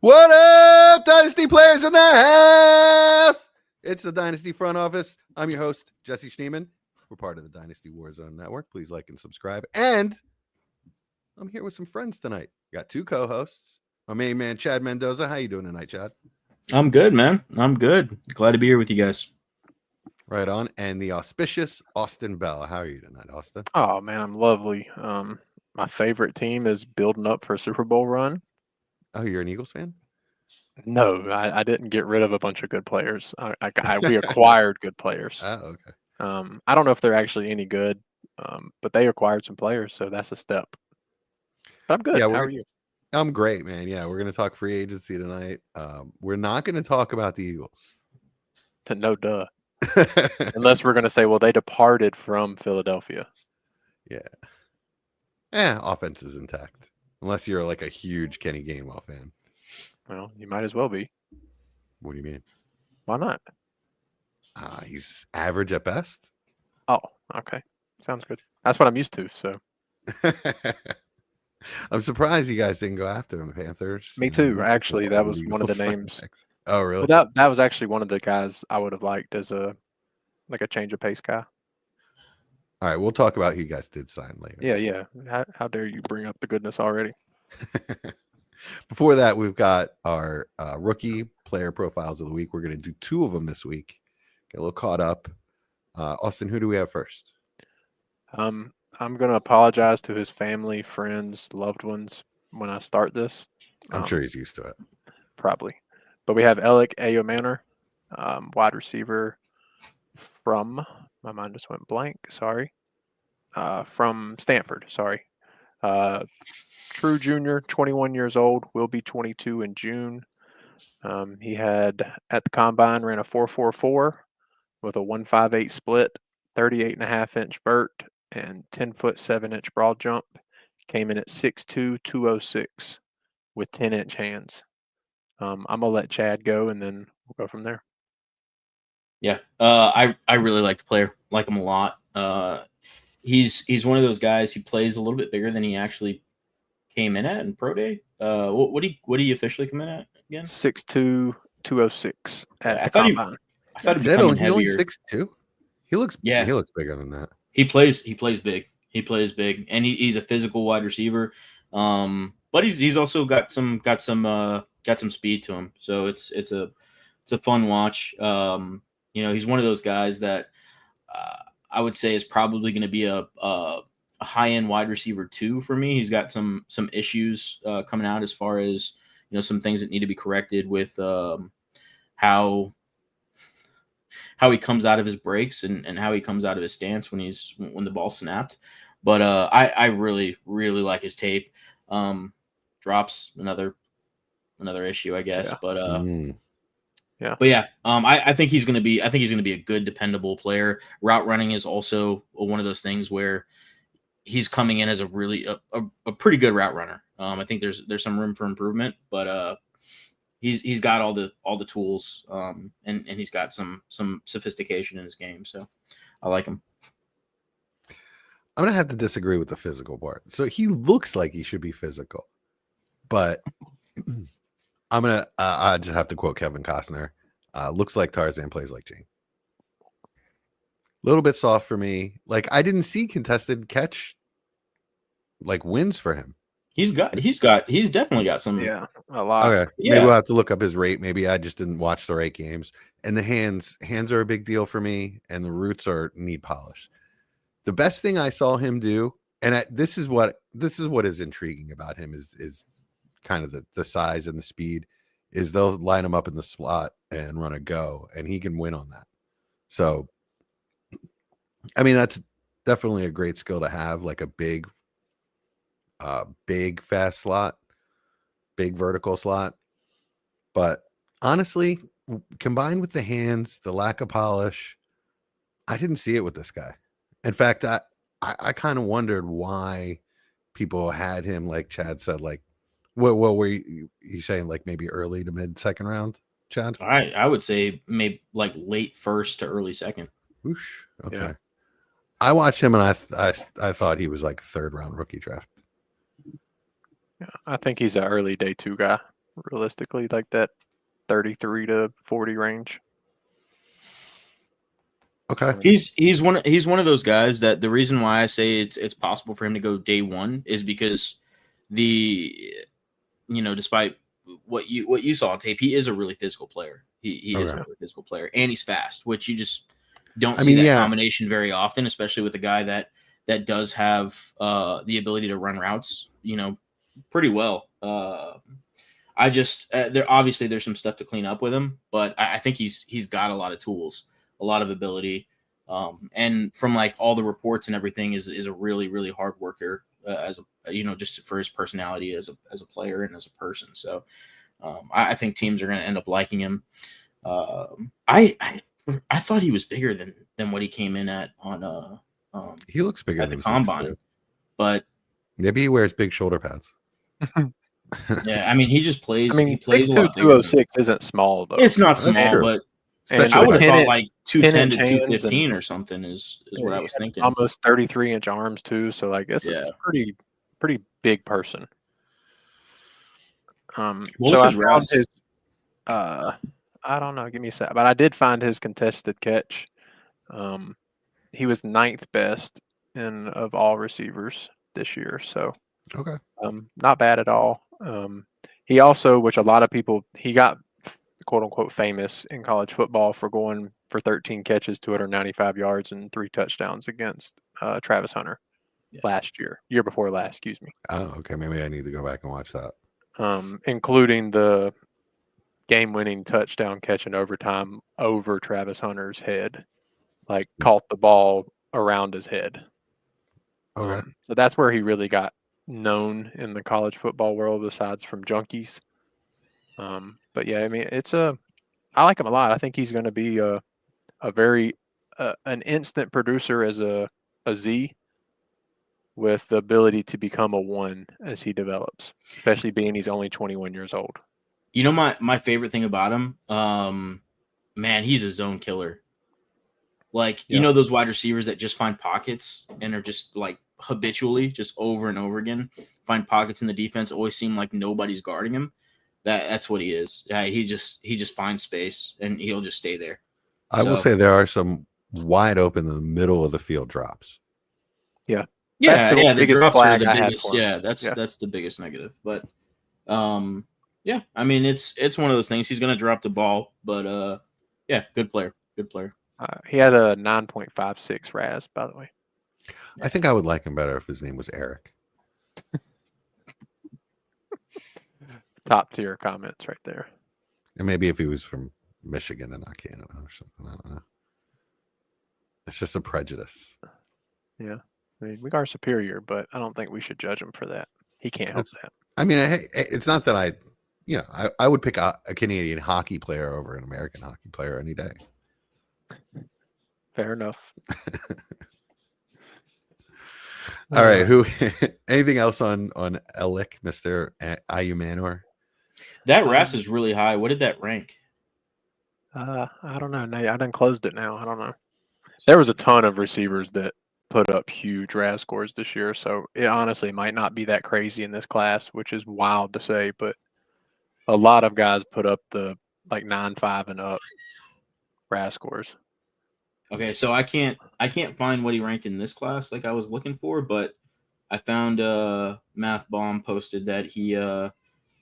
What up, Dynasty players in the house? It's the Dynasty front office. I'm your host, Jesse Schneeman. We're part of the Dynasty Warzone Network. Please like and subscribe. And I'm here with some friends tonight. Got two co-hosts. My main man, Chad Mendoza. How you doing tonight, Chad? I'm good, man. I'm good. Glad to be here with you guys. Right on. And the auspicious Austin Bell. How are you tonight, Austin? Oh man, I'm lovely. My favorite team is building up for a Super Bowl run. Oh, you're an Eagles fan? No, I didn't get rid of a bunch of good players. We acquired good players. Oh, okay. I don't know if they're actually any good, but they acquired some players, so that's a step. But I'm good. Yeah, How are you? I'm great, man. Yeah, we're going to talk free agency tonight. We're not going to talk about the Eagles. No duh. Unless we're going to say, well, they departed from Philadelphia. Yeah. Offense is intact. Unless you're like a huge Kenny Gainwell fan. Well, you might as well be. What do you mean? Why not? He's average at best. Oh, okay. Sounds good. That's what I'm used to, so. I'm surprised you guys didn't go after him, Panthers. Me too. Actually, that was one of the names. Oh, really? But that was actually one of the guys I would have liked as a change of pace guy. All right, we'll talk about who you guys did sign later. Yeah. How dare you bring up the goodness already? Before that, we've got our rookie player profiles of the week. We're going to do two of them this week. Get a little caught up. Austin, who do we have first? I'm going to apologize to his family, friends, loved ones when I start this. I'm sure he's used to it. Probably. But we have Alec Ayomanor, wide receiver from, my mind just went blank, sorry, from Stanford, sorry. True junior, 21 years old, will be 22 in June. He had, at the combine, ran a 4.44 with a 1.58 split, 38.5-inch vert, and 10-foot 7-inch broad jump. Came in at 6'2", 206 with 10-inch hands. I'm going to let Chad go, and then we'll go from there. Yeah, I really like the player. Like him a lot. He's one of those guys. He plays a little bit bigger than he actually came in at in pro day. What did he officially come in at again? 6'2", 206 at the combine. I thought he'd be heavier. He only 6'2"? He looks bigger than that. He plays big. He plays big, and he's a physical wide receiver. But he's also got some speed to him. So it's a fun watch. He's one of those guys that I would say is probably going to be a high-end wide receiver too for me. He's got some issues coming out as far as some things that need to be corrected with how he comes out of his breaks and how he comes out of his stance when the ball's snapped. But I really, really like his tape. Drops another issue, I guess. Yeah. But yeah, I think he's gonna be a good, dependable player. Route running is also one of those things where he's coming in as a pretty good route runner. I think there's some room for improvement, but he's got all the tools, and he's got some sophistication in his game. So I like him. I'm gonna have to disagree with the physical part. So he looks like he should be physical, but I just have to quote Kevin Costner. Looks like Tarzan, plays like Jane. A little bit soft for me. Like, I didn't see contested catch like wins for him. He's definitely got some. Yeah, a lot. Okay, yeah. Maybe we'll have to look up his rate. Maybe I just didn't watch the right games. And the hands are a big deal for me, and the roots need polish. The best thing I saw him do, and this is what is intriguing about him is kind of the size and the speed, is they'll line him up in the slot and run a go, and he can win on that. So, I mean, that's definitely a great skill to have, like a big fast slot, big vertical slot. But honestly, combined with the hands, the lack of polish, I didn't see it with this guy. In fact, I kind of wondered why people had him, like Chad said, like, what were you saying, like maybe early to mid second round, Chad? I would say maybe like late first to early second. Whoosh. Okay. Yeah. I watched him and I thought he was like third round rookie draft. Yeah, I think he's an early day 2 guy. realistically, like that 33 to 40 range. Okay. He's one of those guys that the reason why I say it's possible for him to go day one is because despite what you saw on tape, he is a really physical player. He is a Okay. really physical player, and he's fast, which you just don't I see mean, that yeah. combination very often, especially with a guy that does have the ability to run routes, pretty well. I just there's some stuff to clean up with him, but I think he's got a lot of tools, a lot of ability, and from like all the reports and everything is a really really hard worker as a just for his personality as a player and as a person. So I think teams are going to end up liking him. I thought he was bigger than what he came in at on He looks bigger at the than 6'2". combine, but Maybe he wears big shoulder pads. yeah, I mean he just plays. I mean, He plays a 6'2", lot bigger than 206 isn't small though. it's not That's small, true. but And I would have 10 thought inch- like 10 210 inch to hands 215 and- or something is what I he was had thinking. Almost 33-inch arms too, so like it's Yeah. a pretty big person. What so was I his found RAS? his I don't know, give me a sec, but I did find his contested catch. He was 9th best of all receivers this year, so Okay. not bad at all. He also, which a lot of people, he got quote unquote famous in college football for going for 13 catches, 295 yards, and 3 touchdowns against Travis Hunter year before last, excuse me. Oh, okay. Maybe I need to go back and watch that. Including the game-winning touchdown catch in overtime over Travis Hunter's head, like caught the ball around his head. Okay. So that's where he really got known in the college football world, besides from junkies. But yeah, I mean, I like him a lot. I think he's going to be a very an instant producer as a Z, with the ability to become a 1 as he develops, especially being he's only 21 years old. You know my favorite thing about him, man, he's a zone killer. Like those wide receivers that just find pockets and are just like habitually just over and over again find pockets in the defense. Always seem like nobody's guarding him. That's what he is. Yeah, he just finds space and he'll just stay there. I will say there are some wide open in the middle of the field drops. Yeah. Yeah, the biggest drops flag are the I had biggest. for him. Yeah, that's the biggest negative. But yeah, I mean it's one of those things. He's gonna drop the ball, but yeah, good player. Good player. He had a 9.56 RAS, by the way. I think I would like him better if his name was Eric. Top tier comments right there. And maybe if he was from Michigan and not Canada or something. I don't know. It's just a prejudice. Yeah. I mean, we are superior, but I don't think we should judge him for that. He can't help that. I mean, it's not that I would pick a Canadian hockey player over an American hockey player any day. Fair enough. All right. Anything else on Elick, Mr. Ayumanor? That RAS is really high. What did that rank? I don't know. I done closed it now. I don't know. There was a ton of receivers that put up huge RAS scores this year, so it honestly might not be that crazy in this class, which is wild to say, but a lot of guys put up the like 9.5 and up RAS scores. Okay, so I can't find what he ranked in this class like I was looking for, but I found Math Bomb posted that he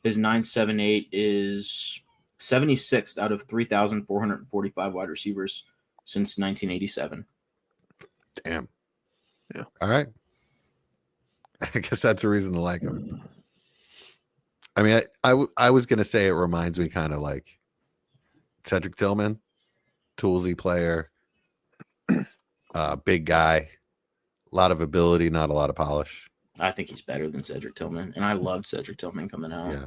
his 9.78 is 76th out of 3,445 wide receivers since 1987. Damn. Yeah. All right. I guess that's a reason to like him. I mean, I was going to say it reminds me kind of like Cedric Tillman, toolsy player, big guy, a lot of ability, not a lot of polish. I think he's better than Cedric Tillman, and I loved Cedric Tillman coming out. Yeah.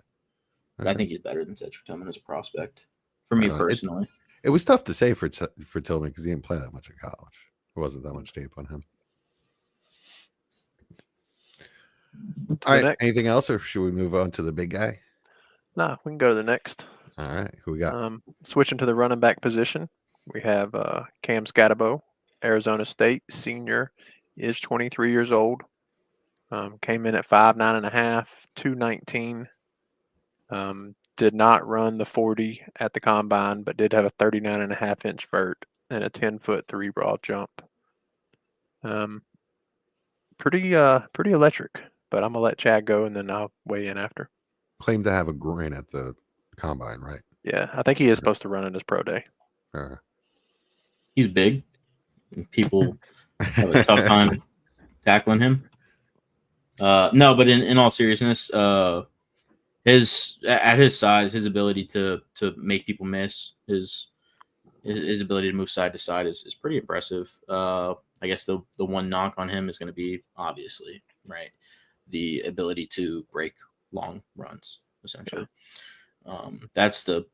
But I think he's better than Cedric Tillman as a prospect for me personally. It was tough to say for Tillman because he didn't play that much in college. There wasn't that much tape on him. All right. Next. Anything else, or should we move on to the big guy? No, we can go to the next. All right. Who we got? Switching to the running back position, we have Cam Scatabo, Arizona State senior, is 23 years old. Came in at 5'9.5", 219. Did not run the 40 at the combine, but did have a 39.5-inch vert and a 10-foot 3 broad jump. Pretty electric, but I'm gonna let Chad go and then I'll weigh in after. Claimed to have a groin at the combine, right? Yeah, I think he is supposed to run in his pro day. He's big. And people have a tough time tackling him. No, but in all seriousness, his size, his ability to make people miss, his ability to move side to side is pretty impressive. I guess the one knock on him is going to be obviously right, the ability to break long runs essentially. That's the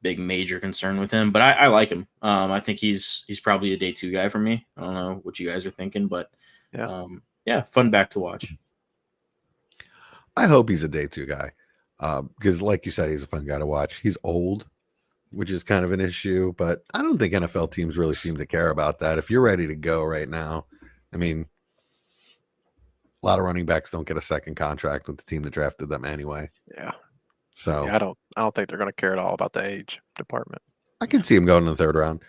big major concern with him, but I like him. I think he's probably a day 2 guy for me. I don't know what you guys are thinking, but fun back to watch. I hope he's a day 2 guy because, like you said, he's a fun guy to watch. He's old, which is kind of an issue, but I don't think NFL teams really seem to care about that. If you're ready to go right now, I mean, a lot of running backs don't get a second contract with the team that drafted them anyway. Yeah. So yeah, I don't think they're going to care at all about the age department. I can see him going in the 3rd round.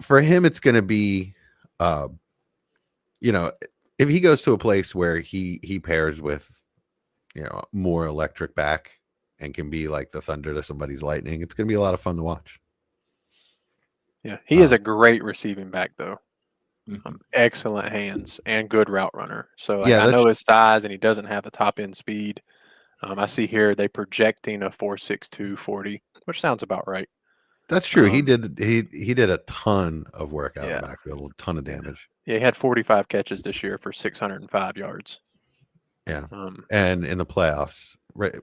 For him, it's going to be, if he goes to a place where he pairs with, more electric back and can be like the thunder to somebody's lightning, it's going to be a lot of fun to watch. Yeah, he is a great receiving back, though. Mm-hmm. Excellent hands and good route runner. So Yeah, I know his size, and he doesn't have the top end speed. I see here they projecting a 4.62 40, which sounds about right. That's true. He did a ton of work out of the backfield, a ton of damage. Yeah, he had 45 catches this year for 605 yards. Yeah, and in the playoffs, right?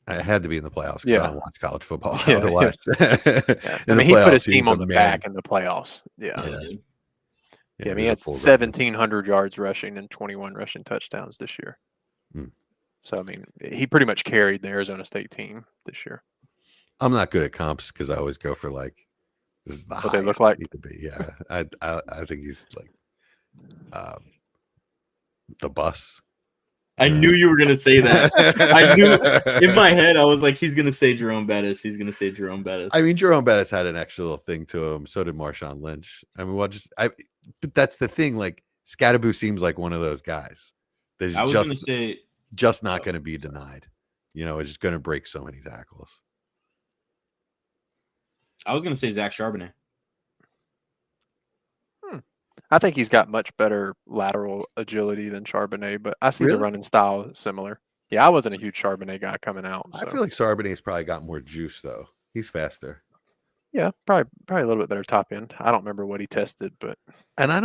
I had to be in the playoffs because I don't watch college football otherwise. I mean, he put his team on the back in the playoffs. Yeah, I mean, he had 1,700 yards rushing and 21 rushing touchdowns this year. So, I mean, he pretty much carried the Arizona State team this year. I'm not good at comps because I always go for like, this is the what highest they look like. he could be. Yeah, I think he's like the bus. I knew you were going to say that. I knew in my head, I was like, he's going to say Jerome Bettis. He's going to say Jerome Bettis. I mean, Jerome Bettis had an extra little thing to him. So did Marshawn Lynch. I mean, but that's the thing. Like, Scatterboo seems like one of those guys. I was going to say, just not going to be denied. It's just going to break so many tackles. I was going to say Zach Charbonnet. I think he's got much better lateral agility than Charbonnet, but I see the running style similar. Yeah, I wasn't a huge Charbonnet guy coming out. So. I feel like Charbonnet's probably got more juice, though. He's faster. Yeah, probably a little bit better top end. I don't remember what he tested, but. And I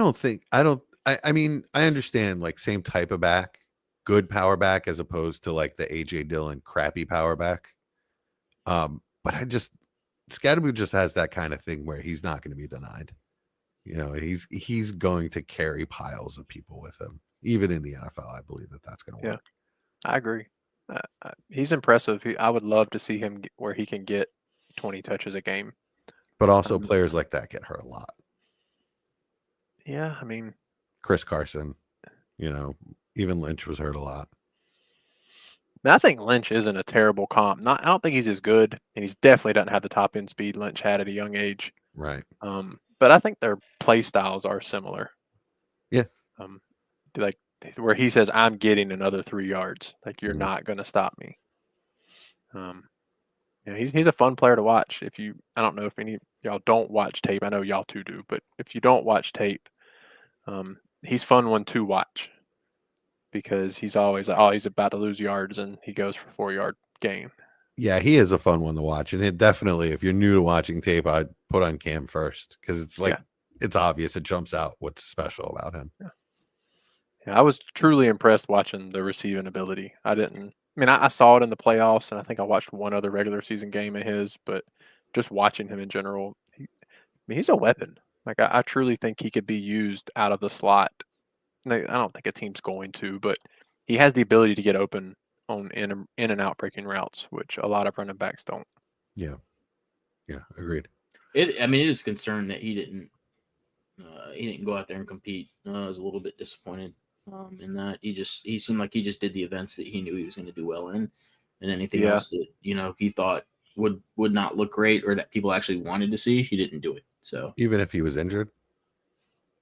mean, I understand, like, same type of back, good power back as opposed to, like, the A.J. Dillon crappy power back. But Scatterboo just has that kind of thing where he's not going to be denied. He's going to carry piles of people with him, even in the NFL. I believe that's going to work. I agree. He's impressive. I would love to see him where he can get 20 touches a game. But also, players like that get hurt a lot. Yeah, I mean, Chris Carson, even Lynch was hurt a lot. I think Lynch isn't a terrible comp. I don't think he's as good, and he's definitely doesn't have the top end speed Lynch had at a young age. Right. But I think their play styles are similar. Yeah. Like where he says, "I'm getting another 3 yards. Like you're not going to stop me." He's a fun player to watch. I don't know if any of y'all don't watch tape. I know y'all two do, but if you don't watch tape, he's fun one to watch because he's always like, he's about to lose yards and he goes for 4-yard gain. Yeah, he is a fun one to watch. And it definitely, if you're new to watching tape, I'd put on Cam first because it's like, it's obvious. It jumps out what's special about him. Yeah, I was truly impressed watching the receiving ability. I saw it in the playoffs, and I think I watched one other regular season game of his, but just watching him in general, he's a weapon. Like, I truly think he could be used out of the slot. I don't think a team's going to, but he has the ability to get open on in and out breaking routes, which a lot of running backs don't. Yeah, agreed. It is a concern that he didn't go out there and compete. I was a little bit disappointed in that. He seemed like he just did the events that he knew he was going to do well in, and anything Yeah. else that he thought would not look great or that people actually wanted to see, he didn't do it. So Even if he was injured.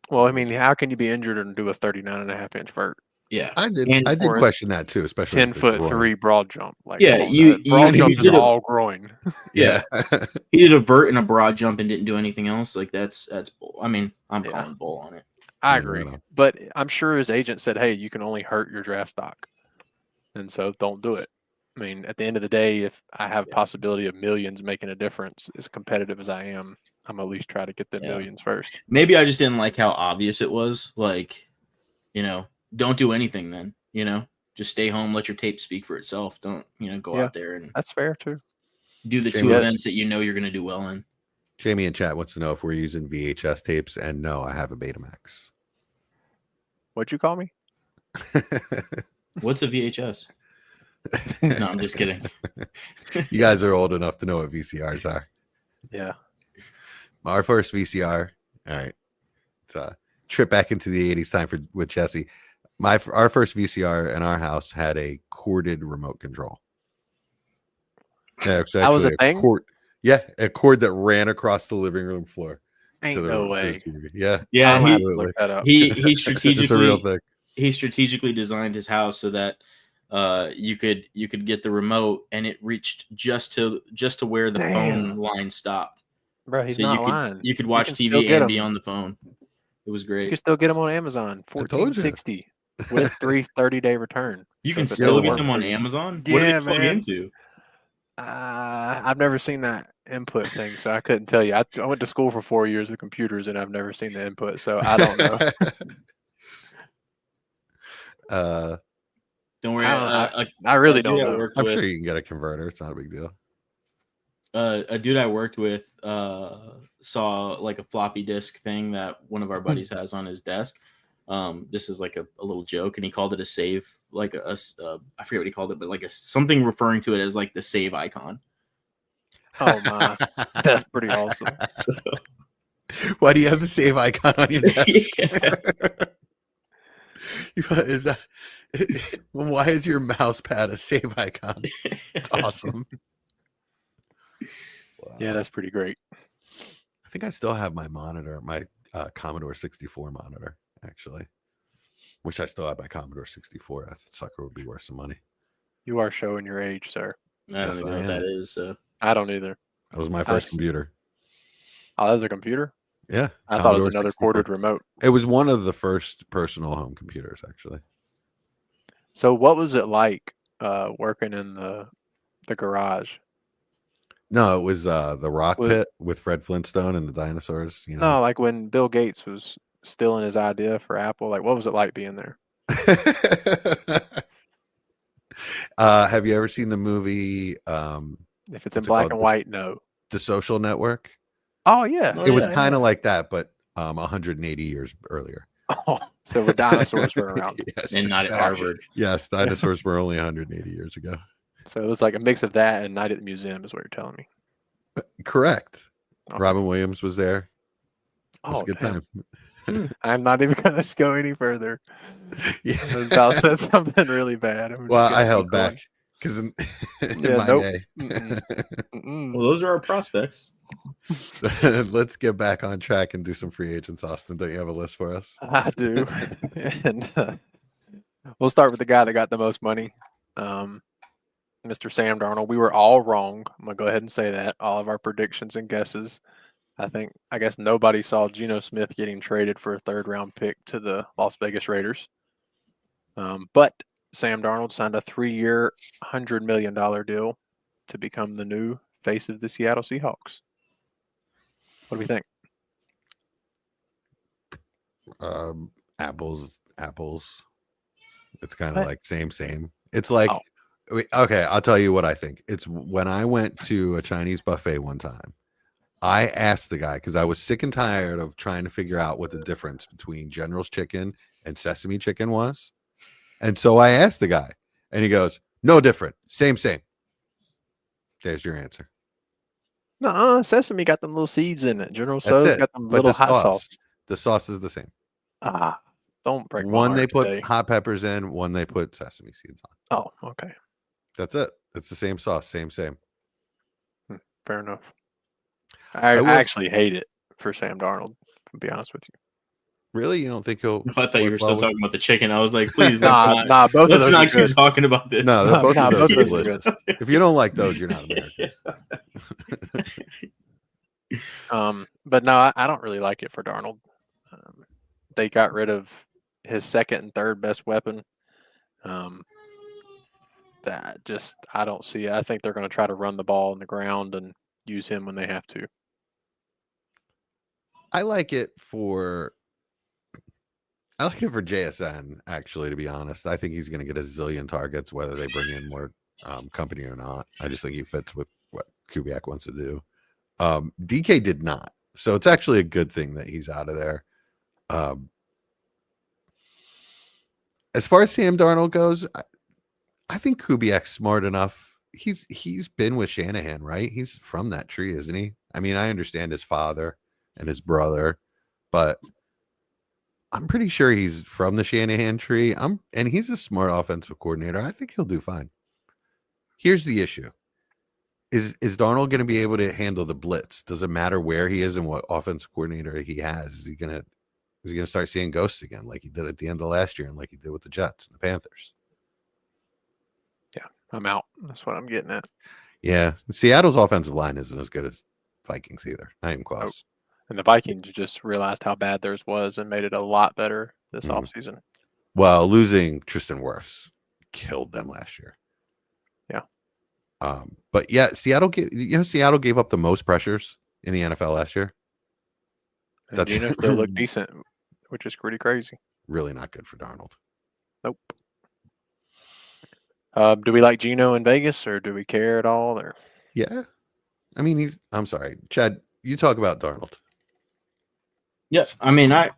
Well, I mean, how can you be injured and do a 39.5-inch vert? yeah, I did or a question that too, especially with the 10'3" groin. broad jump. Like, Yeah, come on, you broad jump is did all groin. Yeah. He did a vert and a broad jump and didn't do anything else. Like that's bull. I mean, I'm Yeah. calling bull on it. I Yeah, agree, right on. but I'm sure his agent said, "Hey, you can only hurt your draft stock, and so don't do it." I mean, at the end of the day, if I have possibility of millions making a difference, as competitive as I am, I'm at least try to get the Yeah. millions first. Maybe I just didn't like how obvious it was. Like, don't do anything then. Just stay home, let your tape speak for itself. Don't go Yeah. out there and That's fair too. do the Jamie, two events that you're going to do well in. Jamie in chat wants to know if we're using VHS tapes, and no, I have a Betamax. What'd you call me? What's a VHS? No, I'm just kidding. You guys are old enough to know what VCRs are. Yeah. Our first VCR. All right. It's a trip back into the 80s time with Jesse. Our first VCR in our house had a corded remote control. Yeah, That was a thing? cord. Yeah, a cord that ran across the living room floor. Ain't no way. TV. Yeah. Yeah, I'll have to look that up. he It's a real strategically thing. he strategically designed his house so that you could get the remote and it reached just to where the phone line stopped. Bro, he's So not lying. you could watch can still TV get and be 'em. on the phone. It was You great. can still get them on Amazon, I told you. $14.60 with 30-day return. You So can if it still doesn't get work them for on you- Amazon. What do Yeah, they plug man. into? I've never seen that input thing, so I couldn't tell you. I went to school for 4 years with computers, and I've never seen the input, so I don't know. Don't worry. I really a dude don't I know. worked I'm with- sure you can get a converter. It's not a big deal. a dude I worked with saw like a floppy disk thing that one of our buddies has on his desk. This is like a little joke, and he called it a save, like I forget what he called it, but like something referring to it as like the save icon. Oh my, that's pretty awesome. Why do you have the save icon on your desk? Yeah. Is that? Why is your mouse pad a save icon? It's awesome. Wow. Yeah, that's pretty great. I think I still have my monitor, my Commodore 64 monitor, actually. Wish I still had my Commodore 64. That sucker would be worth some money. You are showing your age, sir. I don't Yes, even know I what that am. is. So I don't either. That was my first computer. Oh, that was a computer? Yeah. I thought it was Commodore another 64. corded remote. It was one of the first personal home computers, actually. So what was it like working in the garage? No, it was the rock Was- pit with Fred Flintstone and the dinosaurs. You know. No, like when Bill Gates was stealing his idea for Apple. Like, what was it like being there? Have you ever seen the movie If it's in What's it black called? and white, no. The Social Network? Oh yeah, Oh, It was yeah. kind of like that, but 180 years earlier. Oh, so the dinosaurs were around. Yes, and not at exactly. Harvard. Yes, dinosaurs were only 180 years ago. So it was like a mix of that and Night at the Museum, is what you're telling me. Correct. Okay. Robin Williams was there. It was Oh, a good damn. time. I'm not even gonna go any further. I Yeah. was about to say something really bad. I'm just Well, gonna I keep held going. back because in Yeah, my nope. day. Mm-mm. Well, those are our prospects. Let's get back on track and do some free agents, Austin. Don't you have a list for us? I do. And we'll start with the guy that got the most money, Mr. Sam Darnold. We were all wrong. I'm going to go ahead and say that. All of our predictions and guesses. I guess nobody saw Geno Smith getting traded for a third-round pick to the Las Vegas Raiders. But Sam Darnold signed a 3-year, $100 million deal to become the new face of the Seattle Seahawks. What do we think? Apples. It's kind of What? like same. It's like, Oh. Okay, I'll tell you what I think. It's when I went to a Chinese buffet one time, I asked the guy because I was sick and tired of trying to figure out what the difference between General's chicken and sesame chicken was. And so I asked the guy, and he goes, no different. Same. There's your answer. Nuh-uh, sesame got them little seeds in it. General That's Tso's it. got them But little the hot sauce. The sauce is the same. Don't break my One heart they put today. hot peppers in, one they put sesame seeds on. Oh, okay. That's it. It's the same sauce, same. Fair enough. I I will actually hate it for Sam Darnold, to be honest with you. really. You don't think he'll? I thought you work were well still with- talking about the chicken. I was like, please, Nah, both of let's those not are keep good. talking about this. No, both Nah, of those both are of those are delicious. If you don't like those, you're not American. But no, I don't really like it for Darnold. They got rid of his second and third best weapon. That just I don't see it. I think they're going to try to run the ball on the ground and use him when they have to. I like it for JSN, actually, to be honest. I think he's going to get a zillion targets, whether they bring in more company or not. I just think he fits with what Kubiak wants to do. DK did not. So it's actually a good thing that he's out of there. As far as Sam Darnold goes, I think Kubiak's smart enough. He's been with Shanahan, right? He's from that tree, isn't he? I mean, I understand his father and his brother, but I'm pretty sure he's from the Shanahan tree. And he's a smart offensive coordinator. I think he'll do fine. Here's the issue. Is Darnold going to be able to handle the blitz? Does it matter where he is and what offensive coordinator he has? Is he going to start seeing ghosts again like he did at the end of last year and like he did with the Jets and the Panthers? Yeah, I'm out. That's what I'm getting at. Yeah. Seattle's offensive line isn't as good as Vikings either. Not even close. Nope. And the Vikings just realized how bad theirs was and made it a lot better this offseason. Well, losing Tristan Wirfs killed them last year. Yeah. But yeah, Seattle gave up the most pressures in the NFL last year. And Geno still looked decent, which is pretty crazy. Really not good for Darnold. Nope. Do we like Geno in Vegas, or do we care at all? Or Yeah. I mean, I'm sorry, Chad, you talk about Darnold. Yeah, I mean, I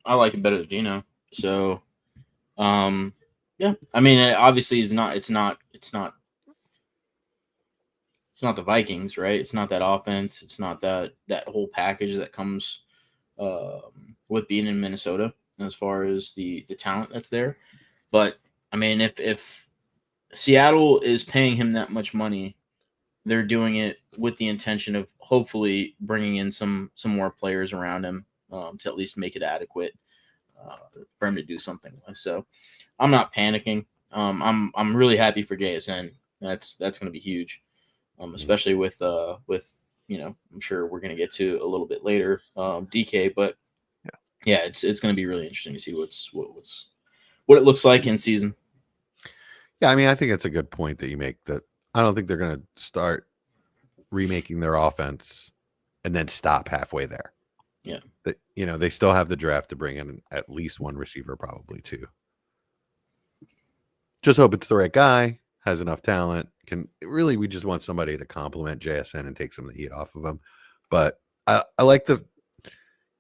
like it better than Geno. So, yeah, I mean, obviously, it's not the Vikings, right? It's not that offense. It's not that whole package that comes with being in Minnesota as far as the talent that's there. But I mean, if Seattle is paying him that much money, they're doing it with the intention of hopefully bringing in some more players around him to at least make it adequate for him to do something with. So I'm not panicking. I'm really happy for JSN. That's going to be huge, especially with I'm sure we're going to get to a little bit later DK, but yeah, it's going to be really interesting to see what it looks like in season. Yeah, I mean, I think it's a good point that you make, that I don't think they're going to start remaking their offense and then stop halfway there. Yeah. They still have the draft to bring in at least one receiver, probably two. Just hope it's the right guy, has enough talent. We just want somebody to complement JSN and take some of the heat off of him. But I like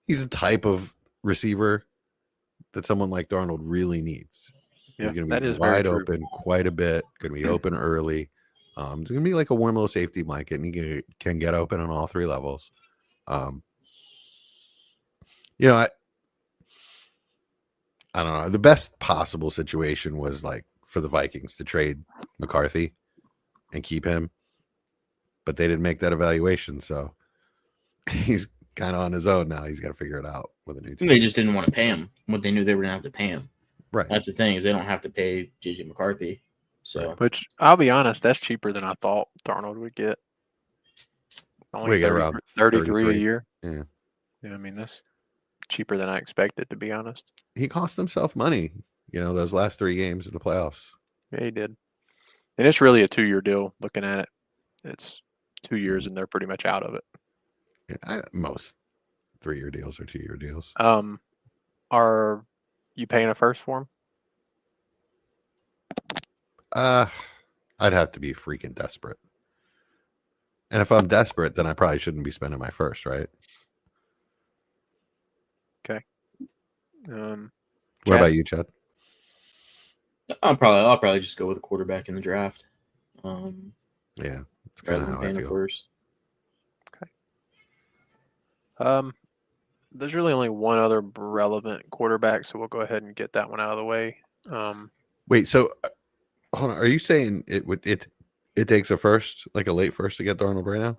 he's the type of receiver that someone like Darnold really needs. Yeah, he's going that to be is very wide true. open quite a bit. Going to be open early. It's going to be like a warm little safety blanket, and he can get open on all three levels. I don't know. The best possible situation was like for the Vikings to trade McCarthy and keep him, but they didn't make that evaluation, so he's kind of on his own now. He's got to figure it out with a new team. They just didn't want to pay him what they knew they were going to have to pay him. Right. That's the thing, is they don't have to pay JJ McCarthy. So, Right. Which I'll be honest, that's cheaper than I thought Darnold would get. Only get around 33 a year. Yeah. I mean, that's cheaper than I expected, to be honest. He cost himself money, those last 3 games of the playoffs. Yeah, he did. And it's really a 2-year deal looking at it. It's 2 years and they're pretty much out of it. Yeah, most 3-year deals are 2-year deals. Are you paying a first for him? I'd have to be freaking desperate. And if I'm desperate, then I probably shouldn't be spending my first, right? Okay. What about you, Chad? I'll probably just go with a quarterback in the draft. Yeah, it's kind of how I feel. First. Okay. There's really only one other relevant quarterback, so we'll go ahead and get that one out of the way. Wait, so hold on. Are you saying it takes a first, like a late first, to get Darnold right now?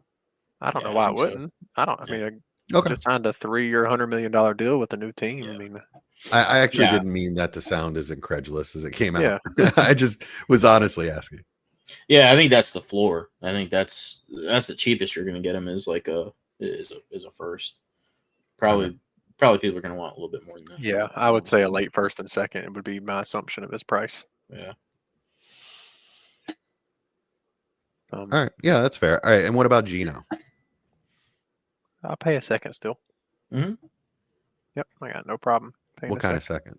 I don't Yeah, know I why it think so. wouldn't. I don't. I Yeah. mean, Okay. just signed a 3-year, $100 million deal with a new team. I mean, I actually Yeah. didn't mean that to sound as incredulous as it came out. Yeah. I just was honestly asking. Yeah, I think that's the floor. I think that's the cheapest you're going to get him is like a first. Probably people are going to want a little bit more than that. Yeah, I would say a late first and second. It would be my assumption of his price. Yeah. All right. Yeah, that's fair. All right. And what about Gino? I'll pay a second still. Mhm. Yep, I got no problem paying What a kind of second.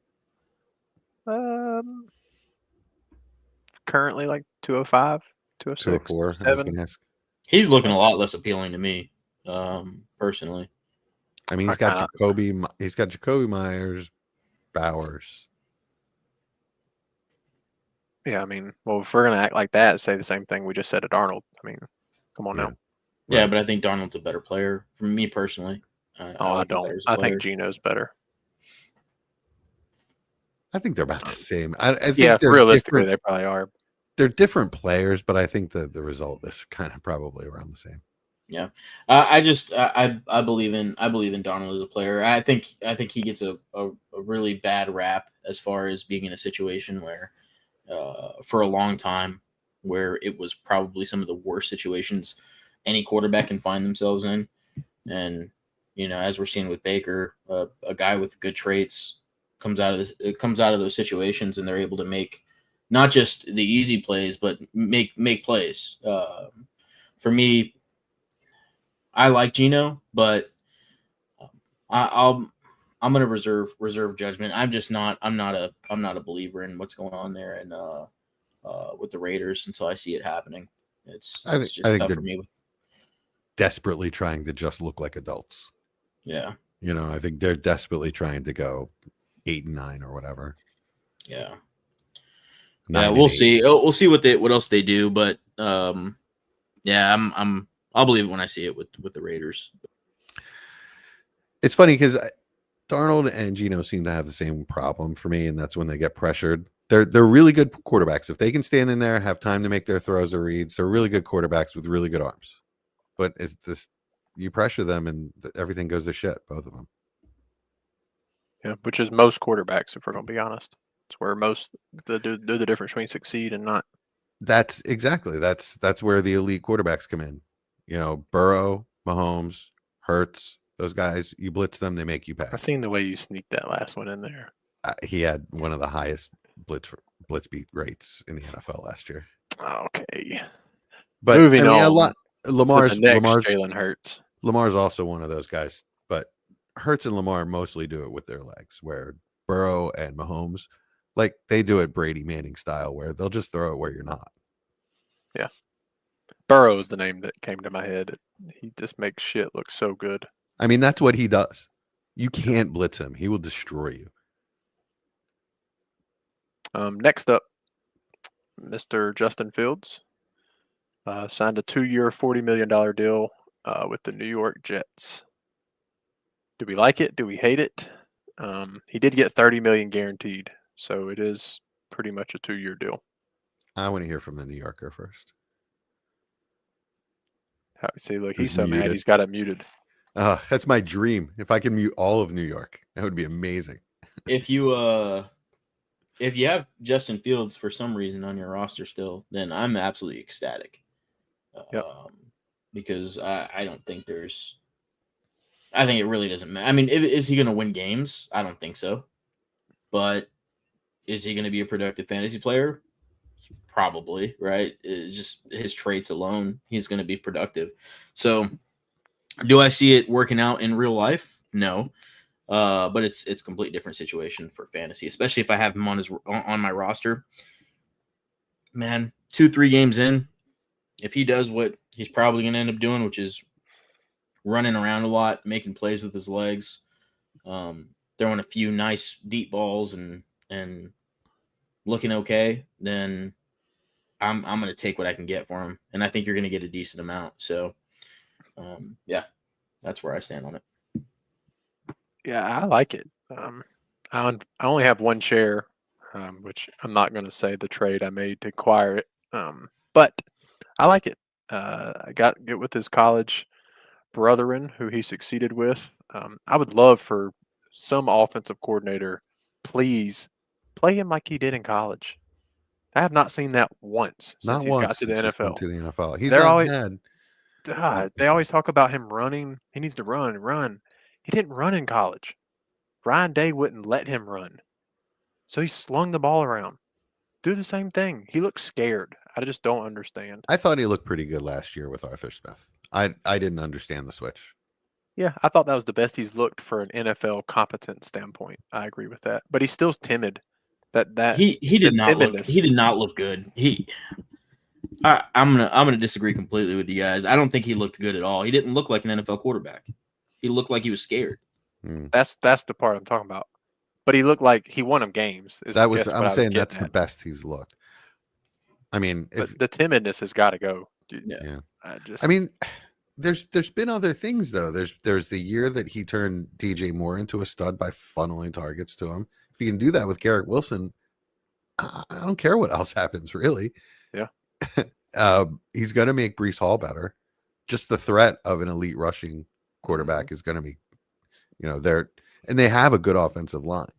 second? Currently like 205, 206, 204. I was 207. going to ask. He's looking a lot less appealing to me, personally. I mean, he's got Jacoby Myers, Bowers. Yeah, I mean, well, if we're gonna act like that, say the same thing we just said to Darnold. I mean, come on Yeah. now. Yeah, Right. but I think Darnold's a better player for me personally. I like him don't. better as a I player. think Gino's better. I think they're about the same. I think Yeah, they're realistically, different. they probably are. They're different players, but I think the result is kind of probably around the same. Yeah, I believe in Darnold as a player. I think he gets a really bad rap as far as being in a situation where, for a long time, where it was probably some of the worst situations any quarterback can find themselves in, and as we're seeing with Baker, a guy with good traits comes out of those situations, and they're able to make not just the easy plays, but make plays. For me, I like Gino, but I'm gonna reserve judgment. I'm not a believer in what's going on there and with the Raiders until I see it happening. It's I just think tough they're for me with desperately trying to just look like adults. yeah. I think they're desperately trying to go 8-9 or whatever. Yeah. 9 We'll and 8. see. We'll see what else they do, but yeah, I'll believe it when I see it with the Raiders. It's funny because Darnold and Gino seem to have the same problem for me, and that's when they get pressured. They're really good quarterbacks. If they can stand in there, have time to make their throws or reads, they're really good quarterbacks with really good arms. But it's this, you pressure them and everything goes to shit, both of them. Yeah, which is most quarterbacks, if we're gonna be honest. It's where most do the difference between succeed and not. That's where the elite quarterbacks come in. Burrow, Mahomes, Hurts, those guys, you blitz them, they make you I pass. seen the way you sneaked that last one in there. He had one of the highest blitz beat rates in the NFL last year. Okay. But Moving a on lot. to the next Jalen Hurts. Lamar's also one of those guys, but Hurts and Lamar mostly do it with their legs, where Burrow and Mahomes, like they do it Brady Manning style, where they'll just throw it where you're not. Yeah. Burrow is the name that came to my head. He just makes shit look so good. I mean, that's what he does. You can't blitz him. He will destroy you. Next up, Mr. Justin Fields signed a 2-year, $40 million deal with the New York Jets. Do we like it? Do we hate it? He did get $30 million guaranteed, so it is pretty much a 2-year deal. I want to hear from the New Yorker first. See, look, Who's he's so mad muted. he's got it muted. That's my dream. If I can mute all of New York, that would be amazing. If you have Justin Fields for some reason on your roster still, then I'm absolutely ecstatic. Yep. Because I don't think I think it really doesn't matter. I mean, is he going to win games? I don't think so. But is he going to be a productive fantasy player? Probably, right? It's just his traits alone, he's going to be productive. So, do I see it working out in real life? No. But it's a completely different situation for fantasy, especially if I have him on my roster. Man, 2-3 games in, if he does what he's probably going to end up doing, which is running around a lot, making plays with his legs, throwing a few nice deep balls and looking okay, then I'm going to take what I can get for him, and I think you're going to get a decent amount. So, yeah, that's where I stand on it. Yeah, I like it. I only have one share. which I'm not going to say the trade I made to acquire it, but I like it. I got get with his college brethren who he succeeded with. I would love for some offensive coordinator, please play him like he did in college. I have not seen that once since Not he's got once to the since he's come NFL. to the NFL. He's They're not always had. they always talk about him running. He needs to run and run. He didn't run in college. Ryan Day wouldn't let him run. So he slung the ball around. Do the same thing. He looks scared. I just don't understand. I thought he looked pretty good last year with Arthur Smith. I didn't understand the switch. Yeah, I thought that was the best he's looked for an NFL competent standpoint. I agree with that. But he's still timid. He the did not look timidness. he did not look good. I'm gonna disagree completely with you guys. I don't think he looked good at all. He didn't look like an NFL quarterback. He looked like he was scared. That's the part I'm talking about. But he looked like he won him games. I'm saying that's the best he's looked. I mean, but the timidness has got to go. Yeah. I mean, there's been other things though. There's the year that he turned DJ Moore into a stud by funneling targets to him. If you can do that with Garrett Wilson, I don't care what else happens, really. Yeah. He's going to make Breece Hall better. Just the threat of an elite rushing quarterback is going to be, they have a good offensive line.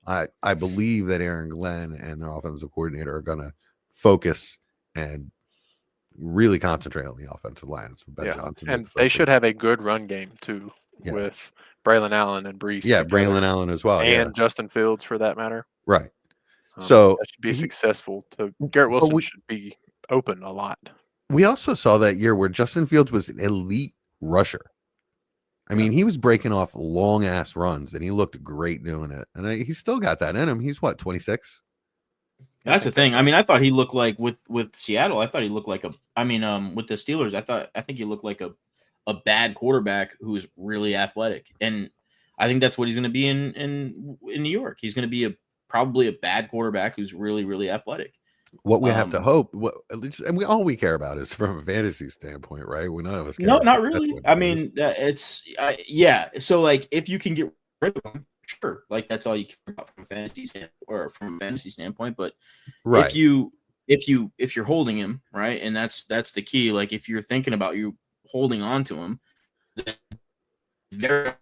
I believe that Aaron Glenn and their offensive coordinator are going to focus and really concentrate on the offensive line. It's Ben Johnson. And they should have a good run game too with Braylon Allen and Breece. Yeah, Braylon Allen as well. And Justin Fields for that matter. Right. So that should be successful. Garrett Wilson should be open a lot. We also saw that year where Justin Fields was an elite rusher. I mean, he was breaking off long ass runs and he looked great doing it. And he's still got that in him. He's what, 26? That's the thing. I mean, I thought he looked like with Seattle. I thought he looked like with the Steelers. I think he looked like a bad quarterback who's really athletic, and I think that's what he's going to be in New York. He's going to be probably a bad quarterback who's really, really athletic. What we have to hope, and all we care about is from a fantasy standpoint, right? We none of us care. No, not really. I mean, yeah. So like, if you can get rid of him. Sure, like that's all you care about from a fantasy standpoint. But right. if you're holding him, right, and that's the key. Like if you're thinking about you holding on to him, then they're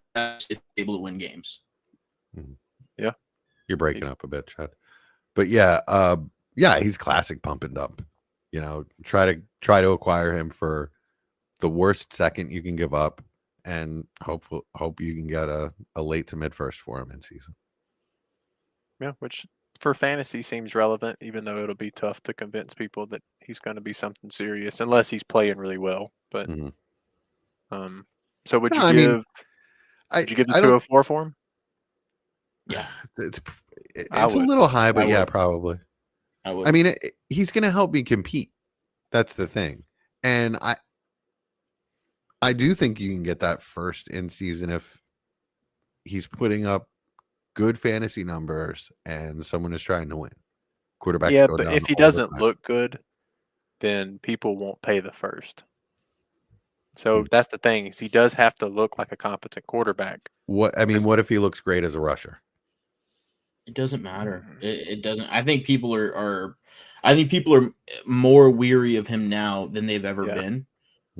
able to win games. Yeah, you're breaking up a bit, Chad. But yeah, he's classic pump and dump. Try to acquire him for the worst second you can give up. And hope you can get a late to mid first for him in season. Yeah, which for fantasy seems relevant, even though it'll be tough to convince people that he's going to be something serious unless he's playing really well. But so would you give the 204 for him? Yeah, it's a little high, but yeah, probably. I would. I mean, he's going to help me compete. That's the thing, and I do think you can get that first in season if he's putting up good fantasy numbers and someone is trying to win. Quarterback. Yeah, but if he doesn't look good, then people won't pay the first. So that's the thing. Is he does have to look like a competent quarterback. What if he looks great as a rusher? It doesn't matter. It doesn't. I think people are more weary of him now than they've ever been.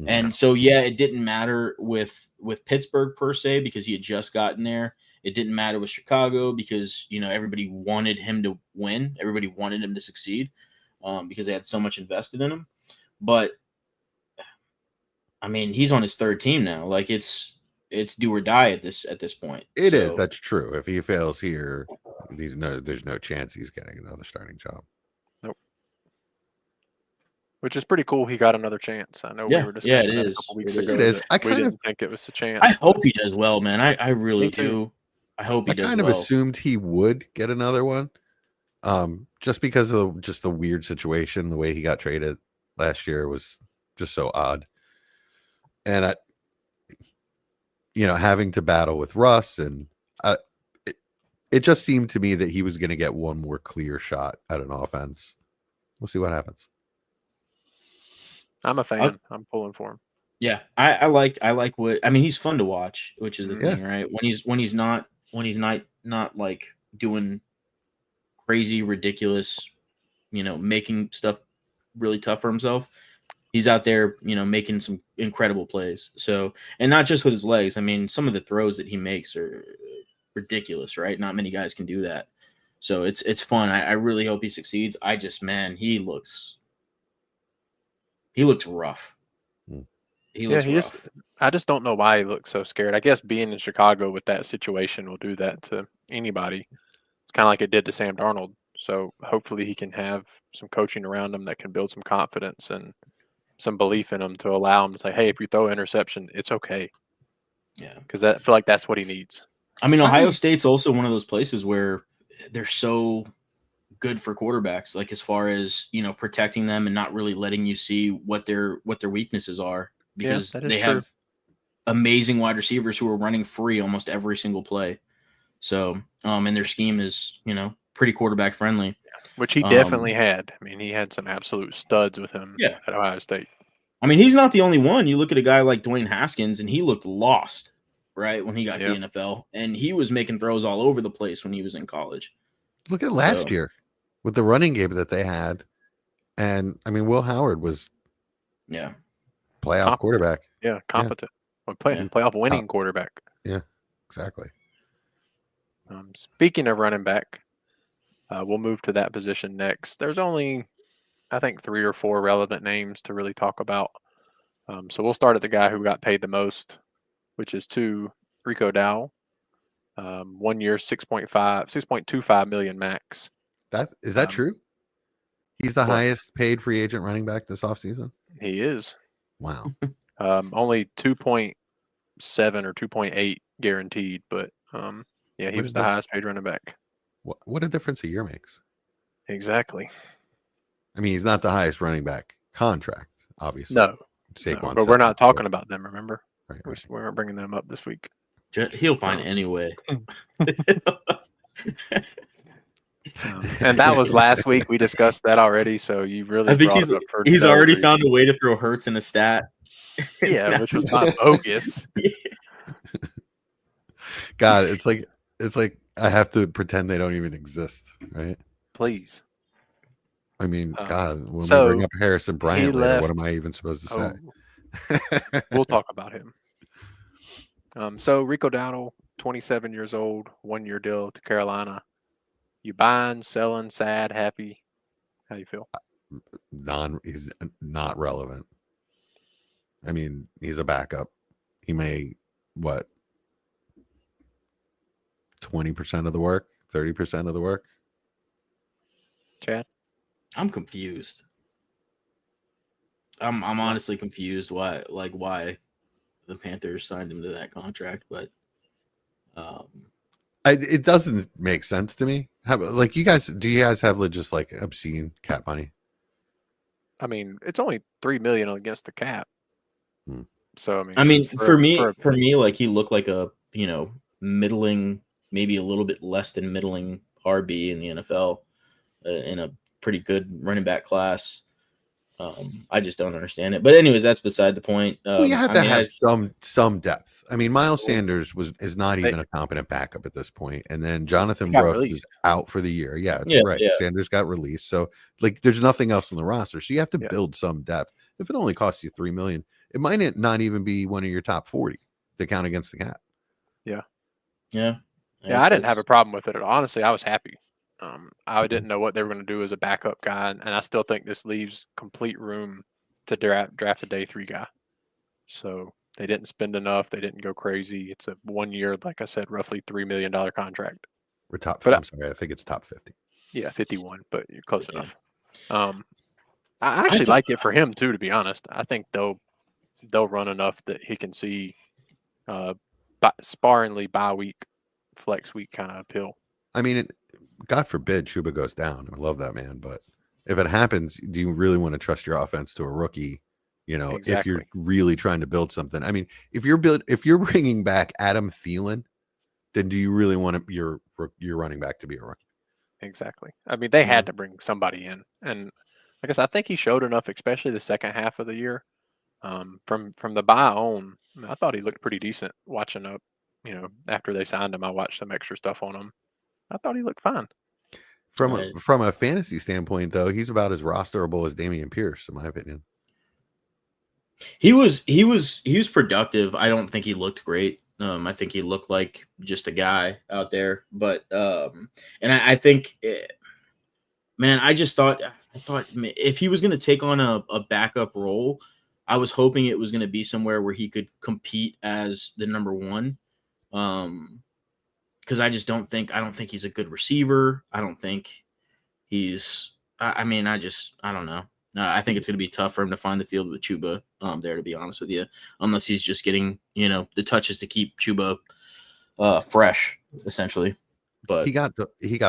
And so, it didn't matter with Pittsburgh per se because he had just gotten there. It didn't matter with Chicago because, everybody wanted him to win. Everybody wanted him to succeed because they had so much invested in him. But, I mean, he's on his third team now. Like, it's do or die at this point. It is. That's true. If he fails here, there's no chance he's getting another starting job. Which is pretty cool. He got another chance. I know we were discussing that a couple weeks ago. It is. I didn't think it was a chance. I hope he does well, man. I really do. I hope he does well. I kind of assumed he would get another one, just because of the weird situation. The way he got traded last year was just so odd, and having to battle with Russ, and it just seemed to me that he was going to get one more clear shot at an offense. We'll see what happens. I'm a fan. I'm pulling for him. Yeah, I like what I mean. He's fun to watch, which is the thing, right? When he's not like doing crazy, ridiculous, making stuff really tough for himself. He's out there, making some incredible plays. So, and not just with his legs. I mean, some of the throws that he makes are ridiculous, right? Not many guys can do that. So it's fun. I really hope he succeeds. I just, man, he looks rough. He looks rough. I just don't know why he looks so scared. I guess being in Chicago with that situation will do that to anybody. It's kind of like it did to Sam Darnold. So hopefully he can have some coaching around him that can build some confidence and some belief in him to allow him to say, hey, if you throw an interception, it's okay. Yeah. Because I feel like that's what he needs. I mean, Ohio State's also one of those places where they're so good for quarterbacks, like as far as, protecting them and not really letting you see what their weaknesses are, because they have amazing wide receivers who are running free almost every single play. So, and their scheme is, pretty quarterback friendly. Which he definitely had. I mean, he had some absolute studs with him at Ohio State. I mean, he's not the only one. You look at a guy like Dwayne Haskins, and he looked lost, right, when he got to the NFL. And he was making throws all over the place when he was in college. Look at last year with the running game that they had. And, I mean, Will Howard was playoff quarterback. Yeah, competent. Playoff winning quarterback. Yeah, exactly. Speaking of running back, we'll move to that position next. There's only, I think, 3 or 4 relevant names to really talk about. So we'll start at the guy who got paid the most, which is Rico Dowell. 1 year, 6.25 million max. Is that true? He's the highest paid free agent running back this offseason? He is. Wow. Only 2.7 or 2.8 guaranteed, but he was the highest paid running back. What a difference a year makes. Exactly. I mean, he's not the highest running back contract, obviously. No, but we're not talking about them, remember? Right. We weren't bringing them up this week. He'll find anyway. And that was last week. We discussed that already, so you really I think he's already found a way to throw Hurts in a stat. Yeah, which was not bogus. God, it's like I have to pretend they don't even exist, right? Please. I mean, God, when we bring up Harrison Bryant later, what am I even supposed to say? We'll talk about him. So Rico Dowdle, 27 years old, 1 year deal to Carolina. You buying, selling, sad, happy? How do you feel? He's not relevant. I mean, he's a backup. He may 20% of the work, 30% of the work. Chad? I'm confused. I'm honestly confused why the Panthers signed him to that contract, but it doesn't make sense to me. Do you guys have just like obscene cap money? I mean, it's only $3 million against the cap. So I mean, for me, like he looked like a middling, maybe a little bit less than middling RB in the NFL, in a pretty good running back class. I just don't understand it. But anyways, that's beside the point. You have to have some depth. I mean, Miles Sanders is not even a competent backup at this point, and then Jonathan Brooks is out for the year. Yeah, right. Yeah. Sanders got released, so there's nothing else on the roster. So you have to build some depth. If it only costs you $3 million, it might not even be one of your top 40 to count against the cap. Yeah. I didn't have a problem with it at all. Honestly, I was happy. I didn't know what they were going to do as a backup guy, and I still think this leaves complete room to draft a day 3 guy. So they didn't spend enough. They didn't go crazy. It's a 1 year, like I said, roughly $3 million contract. We're I'm sorry, I think it's top 50. Yeah, 51, but you're close enough. I actually like it for him too, to be honest. I think they'll run enough that he can see sparingly bye week, flex week kind of appeal. I mean, God forbid Chuba goes down. I love that man, but if it happens, do you really want to trust your offense to a rookie? Exactly. If you're really trying to build something. I mean, if you're bringing back Adam Thielen, then do you really want your running back to be a rookie? Exactly. I mean, they had to bring somebody in, and I guess I think he showed enough, especially the second half of the year. From the bye on, I thought he looked pretty decent. Watching up, after they signed him, I watched some extra stuff on him. I thought he looked fine. From a fantasy standpoint, though, he's about as rosterable as Damian Pierce, in my opinion. He was productive. I don't think he looked great. I think he looked like just a guy out there. But and I think, man, I thought if he was going to take on a backup role, I was hoping it was going to be somewhere where he could compete as the number one. Because I don't think he's a good receiver. I don't think he's. I don't know. I think it's going to be tough for him to find the field with Chuba there, to be honest with you, unless he's just getting the touches to keep Chuba fresh, essentially. But he got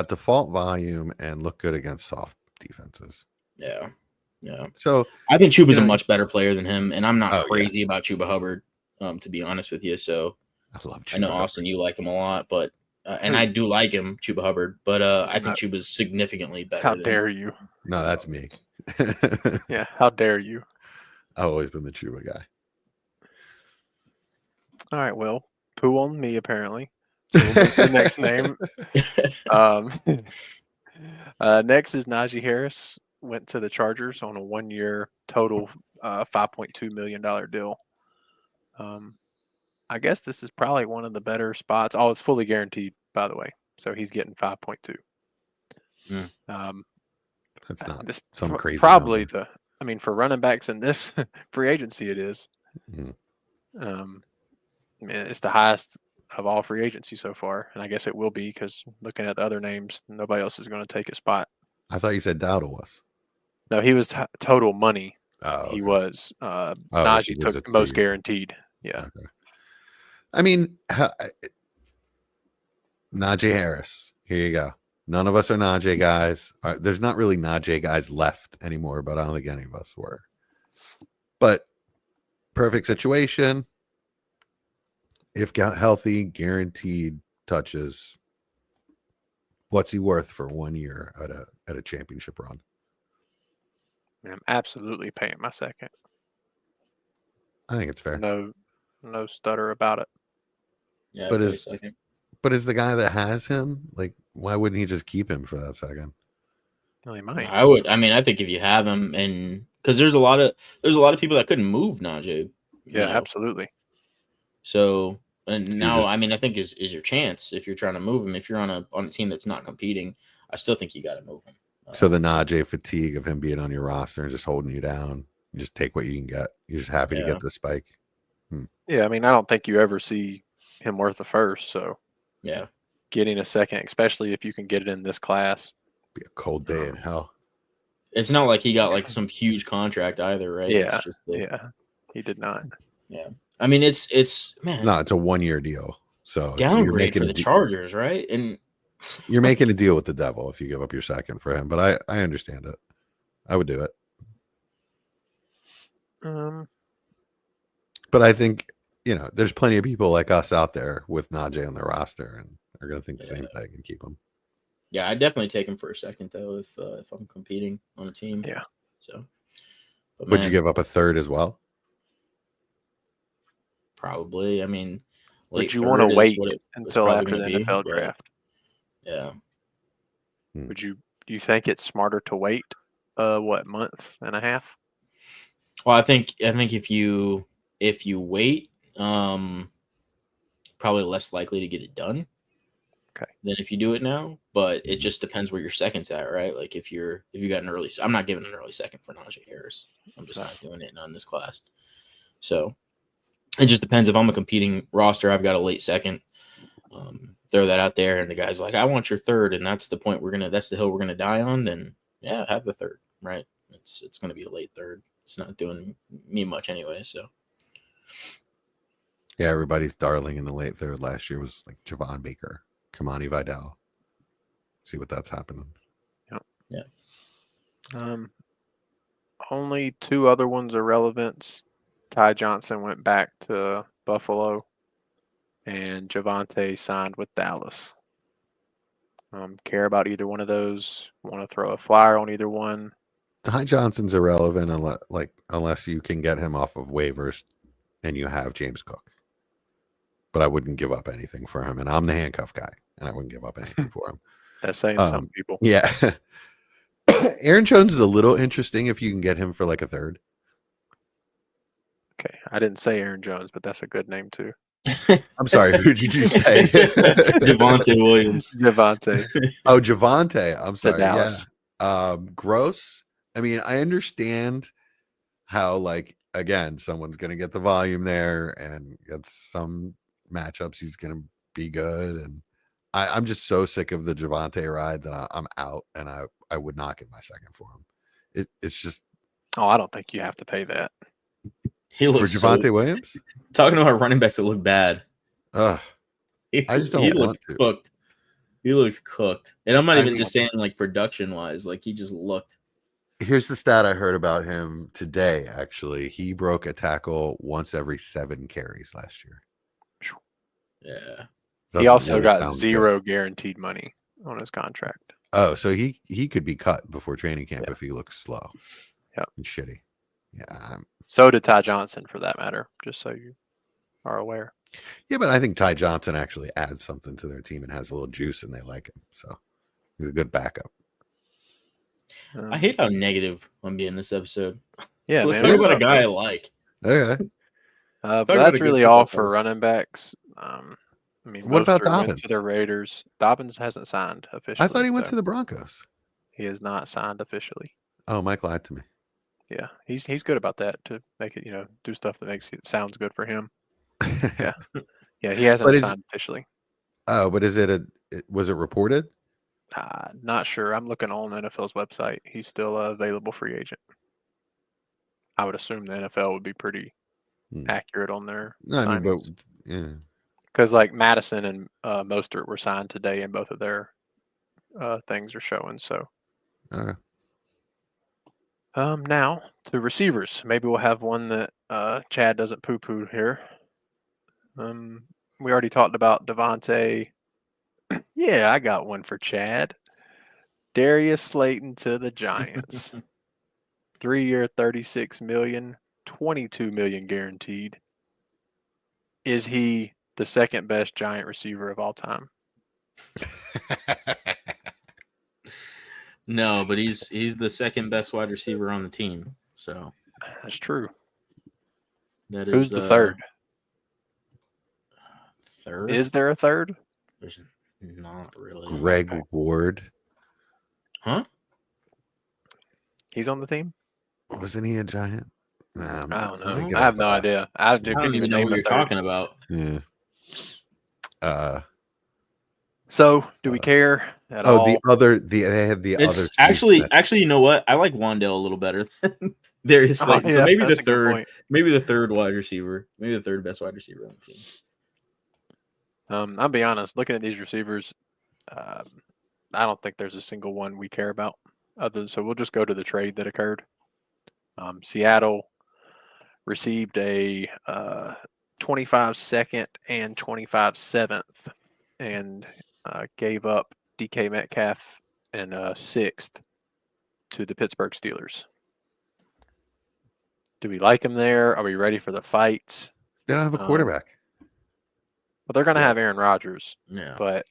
default volume and looked good against soft defenses. Yeah. So I think Chuba's a much better player than him, and I'm not crazy about Chuba Hubbard, to be honest with you. So I love Chuba. I know Austin, you like him a lot, but and I do like him, Chuba Hubbard, but I think Chuba's significantly better. How dare you? No, that's me. Yeah, how dare you? I've always been the Chuba guy. All right, well, poo on me apparently. So we'll move to the next name. Next is Najee Harris. Went to the Chargers on a 1-year total $5.2 million deal. I guess this is probably one of the better spots. Oh, it's fully guaranteed, by the way. So he's getting 5.2. That's not some crazy. Probably number. for running backs in this free agency, it is. It's the highest of all free agency so far, and I guess it will be because looking at the other names, nobody else is going to take a spot. I thought you said Dowdle was. No, he was total money. Oh, okay. He was. Najee took most guaranteed. Yeah. Okay. I mean, Najee Harris. Here you go. None of us are Najee guys. There's not really Najee guys left anymore, but I don't think any of us were. But perfect situation. If got healthy, guaranteed touches. What's he worth for 1 year at a championship run? I'm absolutely paying my second. I think it's fair. No stutter about it. Yeah, but is the guy that has him, like, why wouldn't he just keep him for that second? Well, he might. I would. I mean, I think if you have him, and because there's a lot of people that couldn't move Najee. Yeah, absolutely. So now, I think is your chance if you're trying to move him. If you're on a team that's not competing, I still think you got to move him. So the Najee fatigue of him being on your roster and just holding you down, you just take what you can get. You're just happy to get the spike. Yeah, I don't think you ever see him worth a first. So yeah, getting a second, especially if you can get it in this class, be a cold day in hell. It's not like he got like some huge contract either, right? Yeah, he did not. Yeah, I mean it's man. No, it's a 1 year deal. So downgrade you're making for the Chargers, right? And you're making a deal with the devil if you give up your second for him. But I understand it. I would do it. But I think, there's plenty of people like us out there with Najee on their roster and are going to think the same thing and keep him. Yeah, I'd definitely take him for a second, though, if I'm competing on a team. Yeah. So. Would you give up a third as well? Probably. I mean, would you want to wait until after the NFL draft? Yeah. Do you think it's smarter to wait, month and a half? Well, I think if you wait, probably less likely to get it done. Okay. Than if you do it now, but it just depends where your second's at, right? Like if you got an early, I'm not giving an early second for Najee Harris. I'm just not doing it in this class. So it just depends. If I'm a competing roster, I've got a late second. Throw that out there, and the guy's like, "I want your third," and that's the point that's the hill we're gonna die on. Then yeah, have the third, right? It's gonna be a late third. It's not doing me much anyway. So yeah, everybody's darling in the late third last year was like Javon Baker. Kamani Vidal. See what that's happening. Yeah. Only two other ones are relevant. Ty Johnson went back to Buffalo, and Javonte signed with Dallas. Care about either one of those? Want to throw a flyer on either one? Ty Johnson's irrelevant unless you can get him off of waivers and you have James Cook. But I wouldn't give up anything for him, and I'm the handcuff guy. And I wouldn't give up anything for him. That's saying some people. Yeah. Aaron Jones is a little interesting if you can get him for like a third. Okay, I didn't say Aaron Jones, but that's a good name too. I'm sorry, who did you say? Javonte Williams. Javonte Oh, Javonte. I'm to sorry. Dallas. Yeah. Gross. I mean, I understand how, like, again, someone's going to get the volume there, and at some matchups he's going to be good. And I'm just so sick of the Javonte ride that I'm out, and I would not get my second for him. It's just Oh, I don't think you have to pay that. He for looks Javonte Williams. talking about running backs that look bad. Ugh, I just He don't want looks to. cooked. He looks cooked. And I'm not I even mean- just saying like production wise. Like he just looked. Here's the stat I heard about him today. Actually, he broke a tackle once every 7 carries last year. Yeah. He Doesn't also really got sound good. 0 guaranteed money on his contract. Oh, so he could be cut before training camp Yeah. if he looks slow. Yep. And shitty. Yeah. So did Ty Johnson, for that matter, just so you are aware. Yeah, but I think Ty Johnson actually adds something to their team and has a little juice, and they like him. So he's a good backup. I hate how negative I'm being this episode. Yeah, Let's man. talk about a guy I like. Okay. But about that's a good really football all for player. running backs. I mean, What about Mostert went Dobbins? to the Raiders. Dobbins hasn't signed officially. I thought he went so to the Broncos. He has not signed officially. Oh, Mike lied to me. Yeah, he's good about that, to make it, do stuff that makes it sounds good for him. Yeah. Yeah, he hasn't But signed officially. Oh, but was it reported? Not sure. I'm looking on NFL's website. He's still a available free agent. I would assume the NFL would be pretty accurate on their No, I mean, but signings. yeah. Because like Madison and Mostert were signed today, and both of their things are showing. So Okay. now to receivers. Maybe we'll have one that Chad doesn't poo-poo here. We already talked about Devontae. Yeah, I got one for Chad. Darius Slayton to the Giants. 3-year, $36 million, $22 million guaranteed. Is he the second best Giant receiver of all time? No, but he's the second best wide receiver on the team. So That's true. that Who's is the third? Third? Is there a third? There's not really. Greg Ward. Huh? He's on the team? Wasn't he a Giant? Nah, I don't know. thinking I have of, no idea. I couldn't don't even know name who a you're third. talking about. Yeah. So, do we care at all? They had the other. It's actually, you know what? I like Wandale a little better than Darius Slayton. So maybe that's the a good third, point. maybe the third wide receiver, maybe the third best wide receiver on the team. I'll be honest. Looking at these receivers, I don't think there's a single one we care about. So we'll just go to the trade that occurred. Seattle received a 25 second and 25 seventh, and gave up DK Metcalf and sixth to the Pittsburgh Steelers. Do we like him there? Are we ready for the fights? They don't have a quarterback. Well, they're going to have Aaron Rodgers, Yeah. but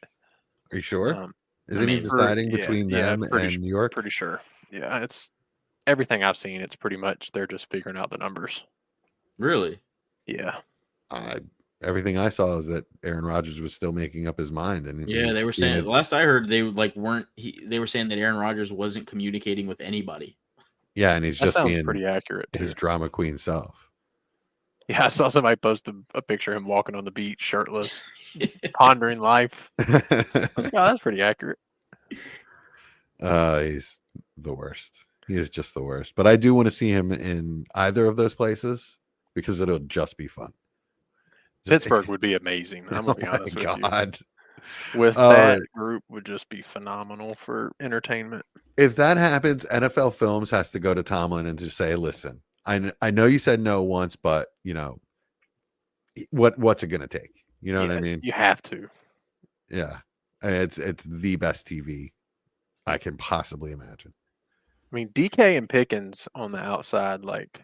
Are you sure? Isn't I mean, he deciding yeah, between yeah, them and New York? pretty sure. Yeah, it's everything I've seen. It's pretty much they're just figuring out the numbers. Really? Yeah. Everything I saw is that Aaron Rodgers was still making up his mind, and Yeah, they were saying. The last I heard, they weren't. They were saying that Aaron Rodgers wasn't communicating with anybody. Yeah, and he's That just sounds being pretty accurate. his too. drama queen self. Yeah, I saw somebody post a picture of him walking on the beach, shirtless, pondering life. I was like, oh, that's pretty accurate. He's the worst. He is just the worst. But I do want to see him in either of those places because it'll just be fun. Pittsburgh would be amazing. I'm gonna be Oh my honest with God. you. With that group would just be phenomenal for entertainment. If that happens, NFL Films has to go to Tomlin and just say, "Listen, I know you said no once, but what's it gonna take? You know what I mean? You have to. Yeah, it's the best TV I can possibly imagine. I mean, DK and Pickens on the outside, like,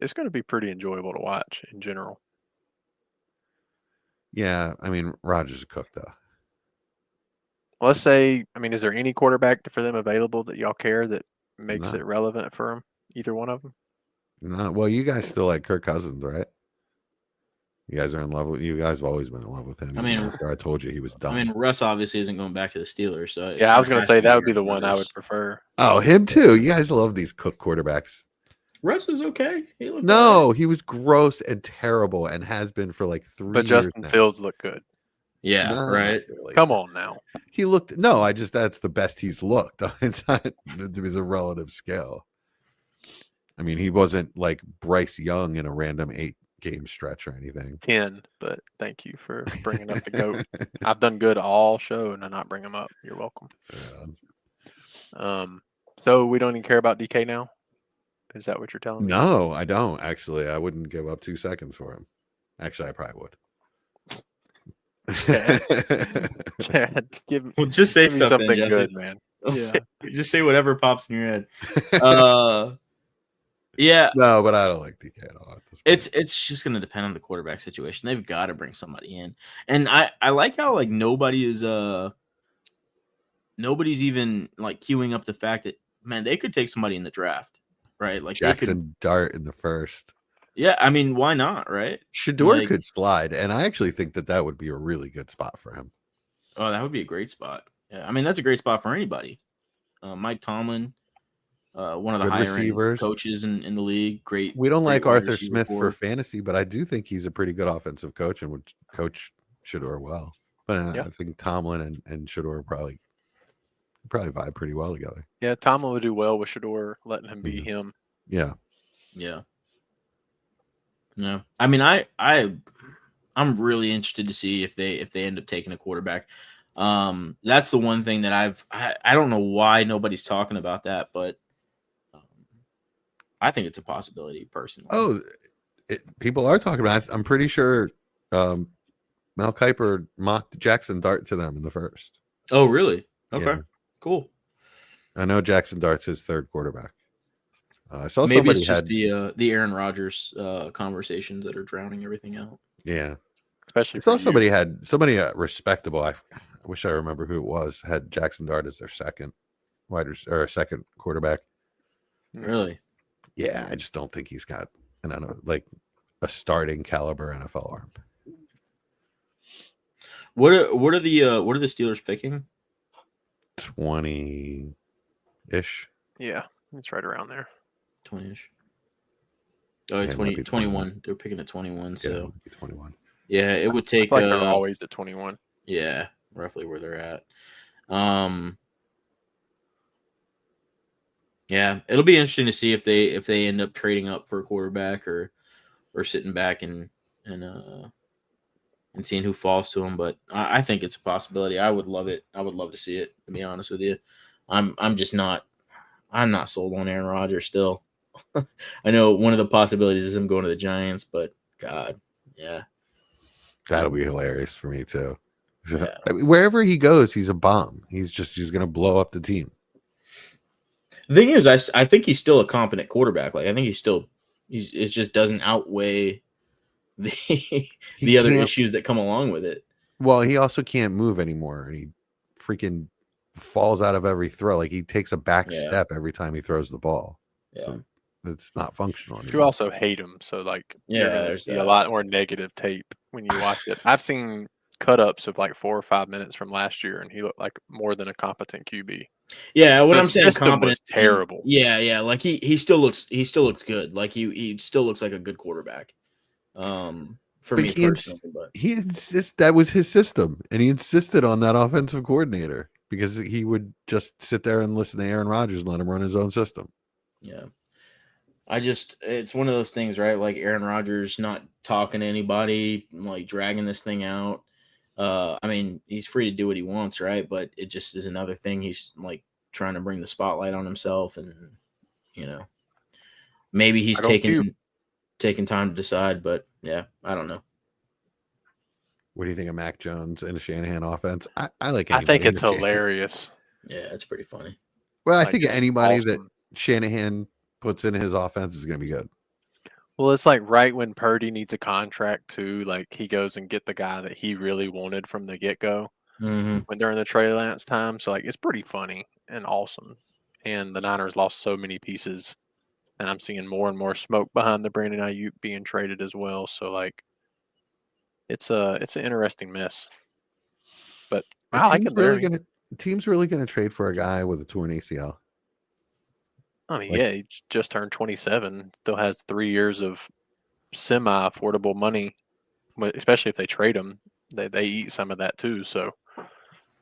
it's going to be pretty enjoyable to watch in general. Yeah, I mean, Rodgers is cooked though. let's say, I mean, is there any quarterback for them available that y'all care that makes No. it relevant for them? Either one of them? No, well, you guys still like Kirk Cousins, right? You guys are in love with. You guys have always been in love with him. I mean- even after I told you he was done. I mean, Russ obviously isn't going back to the Steelers, so it's Yeah, I was going to has say to that would be Aaron the one I Rodgers. would prefer. Oh, him too. You guys love these cook quarterbacks. Russ is okay. He looked No, he was gross and terrible, and has been for like 3 But years Justin now. Fields looked good. Yeah, No, right. not really. Come on now. He looked. No, I just that's the best he's looked. It's not. It was a relative scale. I mean, he wasn't like Bryce Young in a random 8-game stretch or anything. 10, but thank you for bringing up the GOAT. I've done good all show and I not bring him up. You're welcome. Yeah. So we don't even care about DK now? Is that what you're telling me? No, I don't actually. I wouldn't give up 2 seconds for him. Actually, I probably would. Chad, give Well, just say me something Jesse. good, man. Yeah. Just say whatever pops in your head. Yeah, No, but I don't like DK at all. At this point. it's just gonna depend on the quarterback situation. They've got to bring somebody in, and I like how like nobody's even like queuing up the fact that man they could take somebody in the draft, right? Like they could, Jackson Dart in the first. yeah. I mean, why not, right? Shador Like- could slide, and I actually think that would be a really good spot for him. Oh, that would be a great spot. Yeah, I mean that's a great spot for anybody. Mike Tomlin, one of the Good higher end receivers. coaches in the league. Great. We don't great like wide Arthur receiver Smith for core. fantasy, but I do think he's a pretty good offensive coach and would coach Shador well. But Yeah. I think Tomlin and Shador probably vibe pretty well together. Yeah, Tomlin would do well with Shador, letting him be him. Yeah. Yeah. No, I mean, I'm really interested to see if they end up taking a quarterback. That's the one thing that I don't know why nobody's talking about that, but I think it's a possibility personally. Oh, people are talking about it. I'm pretty sure Mel Kiper mocked Jackson Dart to them in the first. Oh, really? Okay, Yeah. cool. I know Jackson Dart's his third quarterback. I saw Maybe somebody it's just had the Aaron Rodgers conversations that are drowning everything out. yeah. Especially I saw for somebody you. had somebody respectable. I wish I remember who it was. Had Jackson Dart as their second second quarterback. Really? Yeah, I just don't think he's got like a starting caliber NFL arm. What are the Steelers picking? 20-ish. Yeah, it's right around there. 20-ish. Oh, Yeah, it might be 21. They're picking at 21. Yeah, it So might be 21. yeah, it would I take feel like they're always at 21. yeah, roughly where they're at. Yeah, it'll be interesting to see if they end up trading up for a quarterback or sitting back and seeing who falls to them. But I think it's a possibility. I would love it. I would love to see it. To be honest with you, I'm not sold on Aaron Rodgers still. I know one of the possibilities is him going to the Giants, but God, yeah, That'll be hilarious for me too. Yeah. I mean, wherever he goes, he's a bomb. He's gonna blow up the team. The thing is, I think he's still a competent quarterback. Like I think it just doesn't outweigh the other can't- issues that come along with it. Well, he also can't move anymore, and he freaking falls out of every throw. Like he takes a back Yeah. step every time he throws the ball. Yeah. So it's not functional You anymore. also hate him, so like Yeah, you're gonna there's see that. a lot more negative tape when you watch it. I've seen cut ups of like 4 or 5 minutes from last year, and he looked like more than a competent QB. Yeah, when The I'm saying system was competent, terrible. Yeah, like he still looks good. Like he still looks like a good quarterback. For But me he personally, but He insists that was his system, and he insisted on that offensive coordinator because he would just sit there and listen to Aaron Rodgers and let him run his own system. yeah. It's one of those things, right? Like Aaron Rodgers not talking to anybody, like dragging this thing out. I mean, he's free to do what he wants, right? But it just is another thing. He's like trying to bring the spotlight on himself, and maybe he's I go Cube. taking time to decide. But yeah, I don't know. What do you think of Mac Jones and a Shanahan offense? I like. I think anybody it's in Shanahan. hilarious. Yeah, it's pretty funny. Well, I Like, think it's anybody that awesome. Shanahan puts in his offense is going to be good. Well, it's like right when Purdy needs a contract too, like he goes and get the guy that he really wanted from the get go. Mhm. when during the Trey Lance time. So like it's pretty funny and awesome. And the Niners lost so many pieces, and I'm seeing more and more smoke behind the Brandon Ayuk being traded as well. So like it's an interesting mess. But A I like it there. team's really gonna trade for a guy with a torn ACL. I mean, Like, yeah, he just turned 27. Still has 3 years of semi-affordable money, especially if they trade him. They eat some of that too. So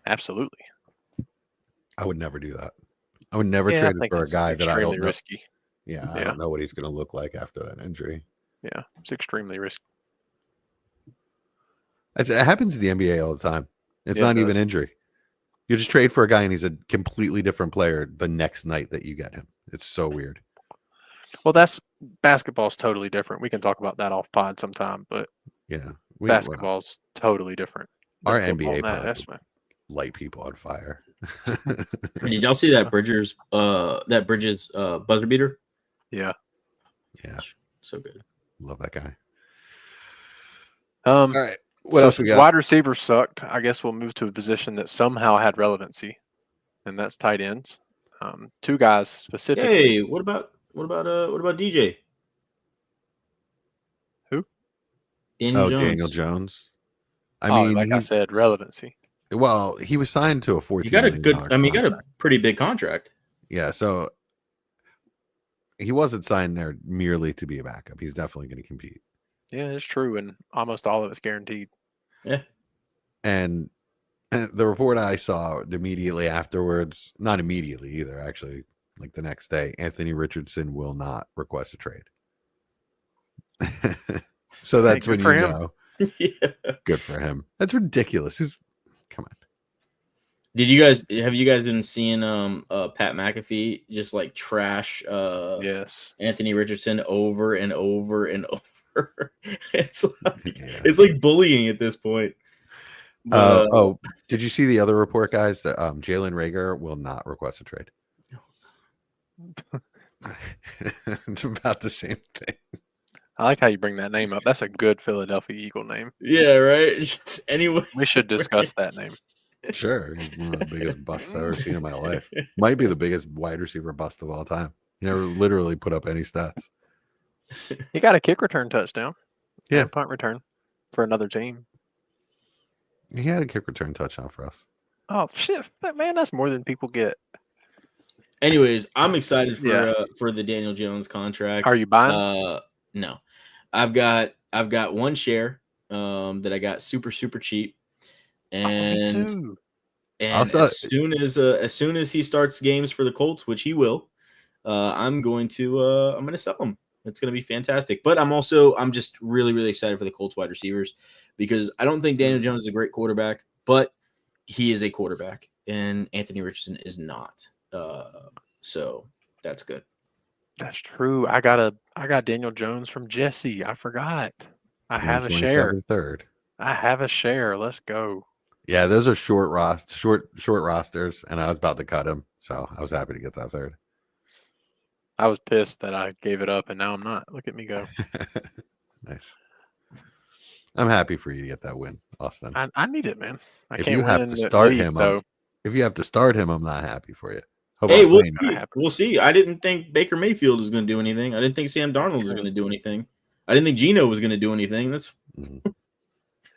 absolutely. I would never do that. I would never Yeah, I trade it think for a it's guy that I extremely don't know. risky. Yeah, I Yeah. don't know what he's gonna look like after that injury. Yeah, it's extremely risky. It happens in the NBA all the time. It's Yeah, it not even does. injury. You just trade for a guy and he's a completely different player the next night that you get him. It's so weird. Well, basketball's totally different. We can talk about that off pod sometime, but Yeah, basketball's totally different than our football. NBA pod That's light people on fire. Did y'all see that Bridges buzzer beater? yeah. Yeah, So good. love that guy. All right, what else we got? Wide receivers sucked. I guess we'll move to a position that somehow had relevancy, and that's tight ends. 2 guys specifically. Hey, what about DJ? Who? Daniel Jones. I mean, like I said, relevancy. Well, he was signed to a $14 You got a million good. I mean, you got a contract. pretty big contract. Yeah, so he wasn't signed there merely to be a backup. He's definitely going to compete. Yeah, it's true, and almost all of it's guaranteed. Yeah. And the report I saw immediately afterwards, not immediately either, actually, like the next day, Anthony Richardson will not request a trade. So that's Hey, when good you for him. know. Yeah. Good for him. That's ridiculous. Come on. Have you guys been seeing Pat McAfee just like trash Yes. Anthony Richardson over and over and over? It's Yeah. like bullying at this point. But, did you see the other report, guys, that Jalen Reagor will not request a trade? It's about the same thing. I like how you bring that name up. That's a good Philadelphia Eagle name. yeah, right. Anyway, We should discuss that name. Sure. He's one of the biggest busts I've ever seen in my life. Might be the biggest wide receiver bust of all time. He never literally put up any stats. He got a kick return touchdown. Yeah. And a punt return for another team. He had a kick return touchdown for us. Oh shit, man, that's more than people get. Anyways, I'm excited Yeah. For the Daniel Jones contract. Are you buying? No, I've got one share that I got super cheap, and me too. and as soon as he starts games for the Colts, which he will, I'm going to sell him. It's going to be fantastic. But I'm just really excited for the Colts wide receivers because I don't think Daniel Jones is a great quarterback, but he is a quarterback, and Anthony Richardson is not. So that's good. That's true. I got Daniel Jones from Jesse. I forgot. I have a share. 3rd. I have a share. Let's go. Yeah, those are short rosters, and I was about to cut him, so I was happy to get that 3rd. I was pissed that I gave it up, and now I'm not. Look at me go. Nice. I'm happy for you to get that win, Austin. I need it, man. If you have to start him, I'm not happy for you. Hey, we'll see. I didn't think Baker Mayfield was going to do anything. I didn't think Sam Darnold was going to do anything. I didn't think Geno was going to do anything.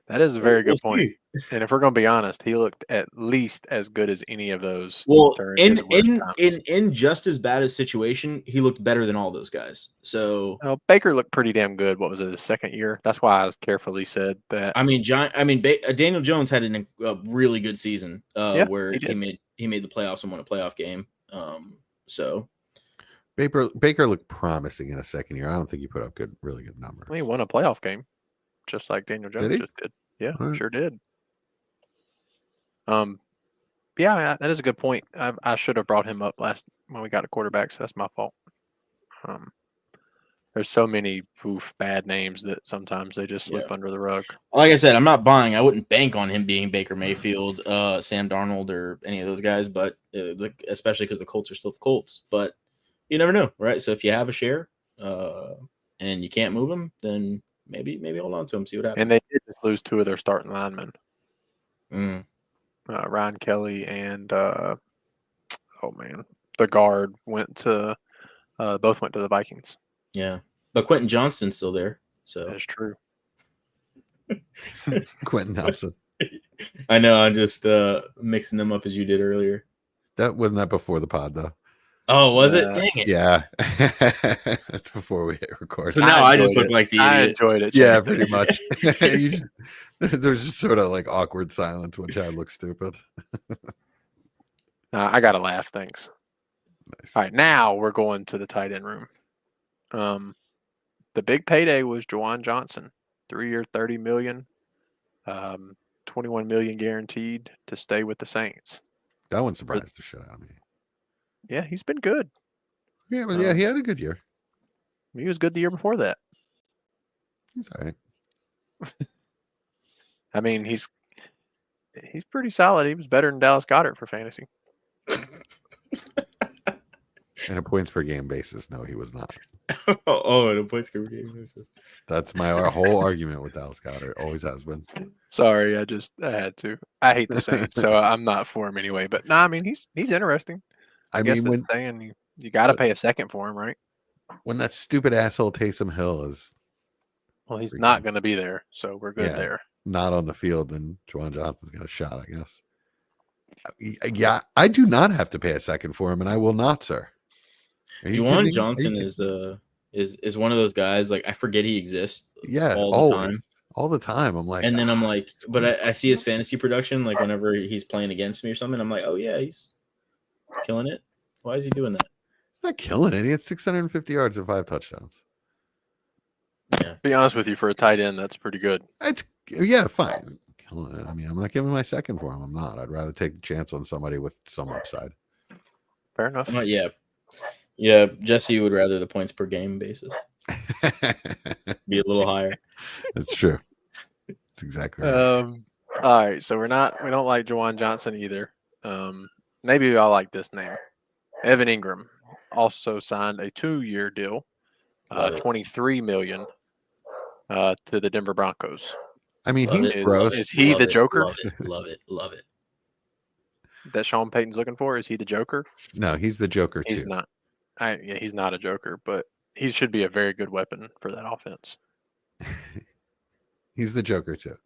That is a very good point. And if we're going to be honest, he looked at least as good as any of those. Well, in just as bad a situation, he looked better than all those guys. So Baker looked pretty damn good. What was it, his 2nd year? That's why I was carefully said that. I mean, Daniel Jones had a really good season where he made the playoffs and won a playoff game. So Baker looked promising in a 2nd year. I don't think he put up really good numbers. He won a playoff game, just like Daniel Jones just did. Yeah, sure did. Yeah, that is a good point. I should have brought him up when we got a quarterback, so that's my fault. There's so many bad names that sometimes they just slip under the rug. Like I said, I'm not buying. I wouldn't bank on him being Baker Mayfield, Sam Darnold, or any of those guys, but especially because the Colts are still the Colts. But you never know, right? So if you have a share and you can't move him, then maybe hold on to him, see what happens. And they did just lose 2 of their starting linemen. Ryan Kelly and the guard both went to the Vikings. Yeah, but Quentin Johnston's still there. So That is true. Quentin Nelson. I know. I'm just mixing them up as you did earlier. That wasn't that before the pod though. Oh, was it? Dang it! Yeah, that's before we hit record. So now I just look like the I idiot. enjoyed it. Yeah, Shane. pretty much. There's just sort of like awkward silence when Chad looks stupid. I got to laugh. Thanks. Nice. All right, now we're going to the tight end room. The big payday was Juwan Johnson, 3-year, $30 million, 21 million guaranteed to stay with the Saints. That one surprised the shit out of me. Yeah, he's been good. Yeah, well, yeah, he had a good year. He was good the year before that. He's all right. I mean, he's pretty solid. He was better than Dallas Goedert for fantasy. And a points per game basis, no, he was not. And a points per game basis. That's my whole argument with Dallas Goedert. Always has been. Sorry, I had to. I hate the Saints, so I'm not for him anyway. But no, I mean he's interesting. I guess mean, when, saying you got to pay a second for him, right? When that stupid asshole Taysom Hill is, well, he's not going to be there, so we're good there. Not on the field, then Juwan Johnson's got a shot, I guess. Yeah, I do not have to pay a second for him, and I will not, sir. Juwan Johnson is one of those guys, like, I forget he exists. Yeah, all the time. I'm like, and then I'm like, but I see his fantasy production, like whenever he's playing against me or something, I'm like, oh yeah, he's killing it. Why is he doing that? Not killing it. He had 650 yards and 5 touchdowns. Yeah. Be honest with you, for a tight end, that's pretty good. Fine. Killing it. I mean, I'm not giving my second for him. I'm not. I'd rather take the chance on somebody with some upside. Fair enough. Yeah. Jesse would rather the points per game basis be a little higher. That's true. That's exactly right. All right, so we don't like Juwan Johnson either. Maybe I like this name. Evan Ingram also signed a 2-year deal, $23 million to the Denver Broncos. I mean, he's gross. Is he the Joker? Love it. That Sean Payton's looking for? Is he the Joker? No, he's the Joker too. He's not. He's not a Joker, but he should be a very good weapon for that offense. He's the Joker too.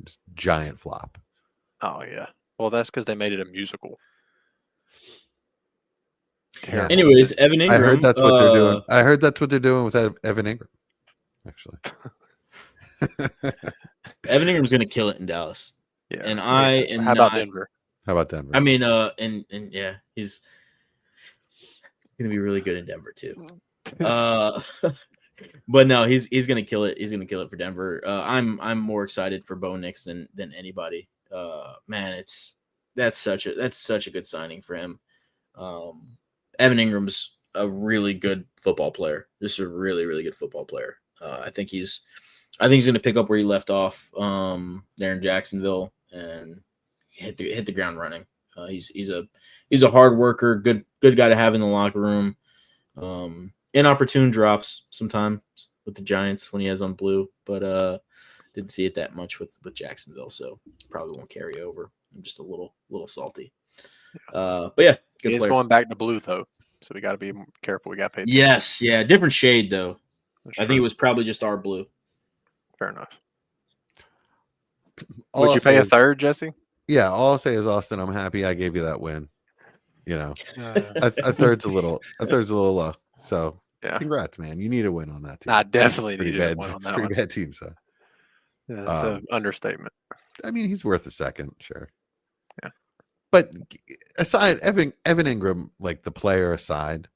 Just giant flop. Oh yeah. Well, that's because they made it a musical. Yeah. Anyways, Evan Ingram. I heard that's what they're doing. I heard that's what they're doing with Evan Ingram. Actually, Evan Ingram's going to kill it in Dallas. Yeah. And I am. How about Denver? How about Denver? I mean, and yeah, he's going to be really good in Denver too. But no, he's going to kill it. He's going to kill it for Denver. I'm more excited for Bo Nix than anybody. Man, that's such a good signing for him. Evan Ingram's a really good football player. Just a really, really good football player. I think he's going to pick up where he left off there in Jacksonville and hit the ground running. He's a hard worker, good guy to have in the locker room. Inopportune drops sometimes with the Giants when he has on blue, but didn't see it that much with Jacksonville, so probably won't carry over. I'm just a little salty. But yeah, good He's player. going back to blue though, so we got to be careful. We got paid. Yes, yeah, different shade though. That's I true. think it was probably just our blue. Fair enough. All Would I'll you say pay a is- third, Jesse? Yeah, all I'll say is, Austin, I'm happy I gave you that win. You know, a third's a little low. So Yeah. congrats, man. You need a win on that team. I definitely Pretty needed bad, one on that pretty one. bad team. So Yeah, that's an understatement. I mean, he's worth a second, sure. Yeah. But aside, Evan Ingram, like the player aside,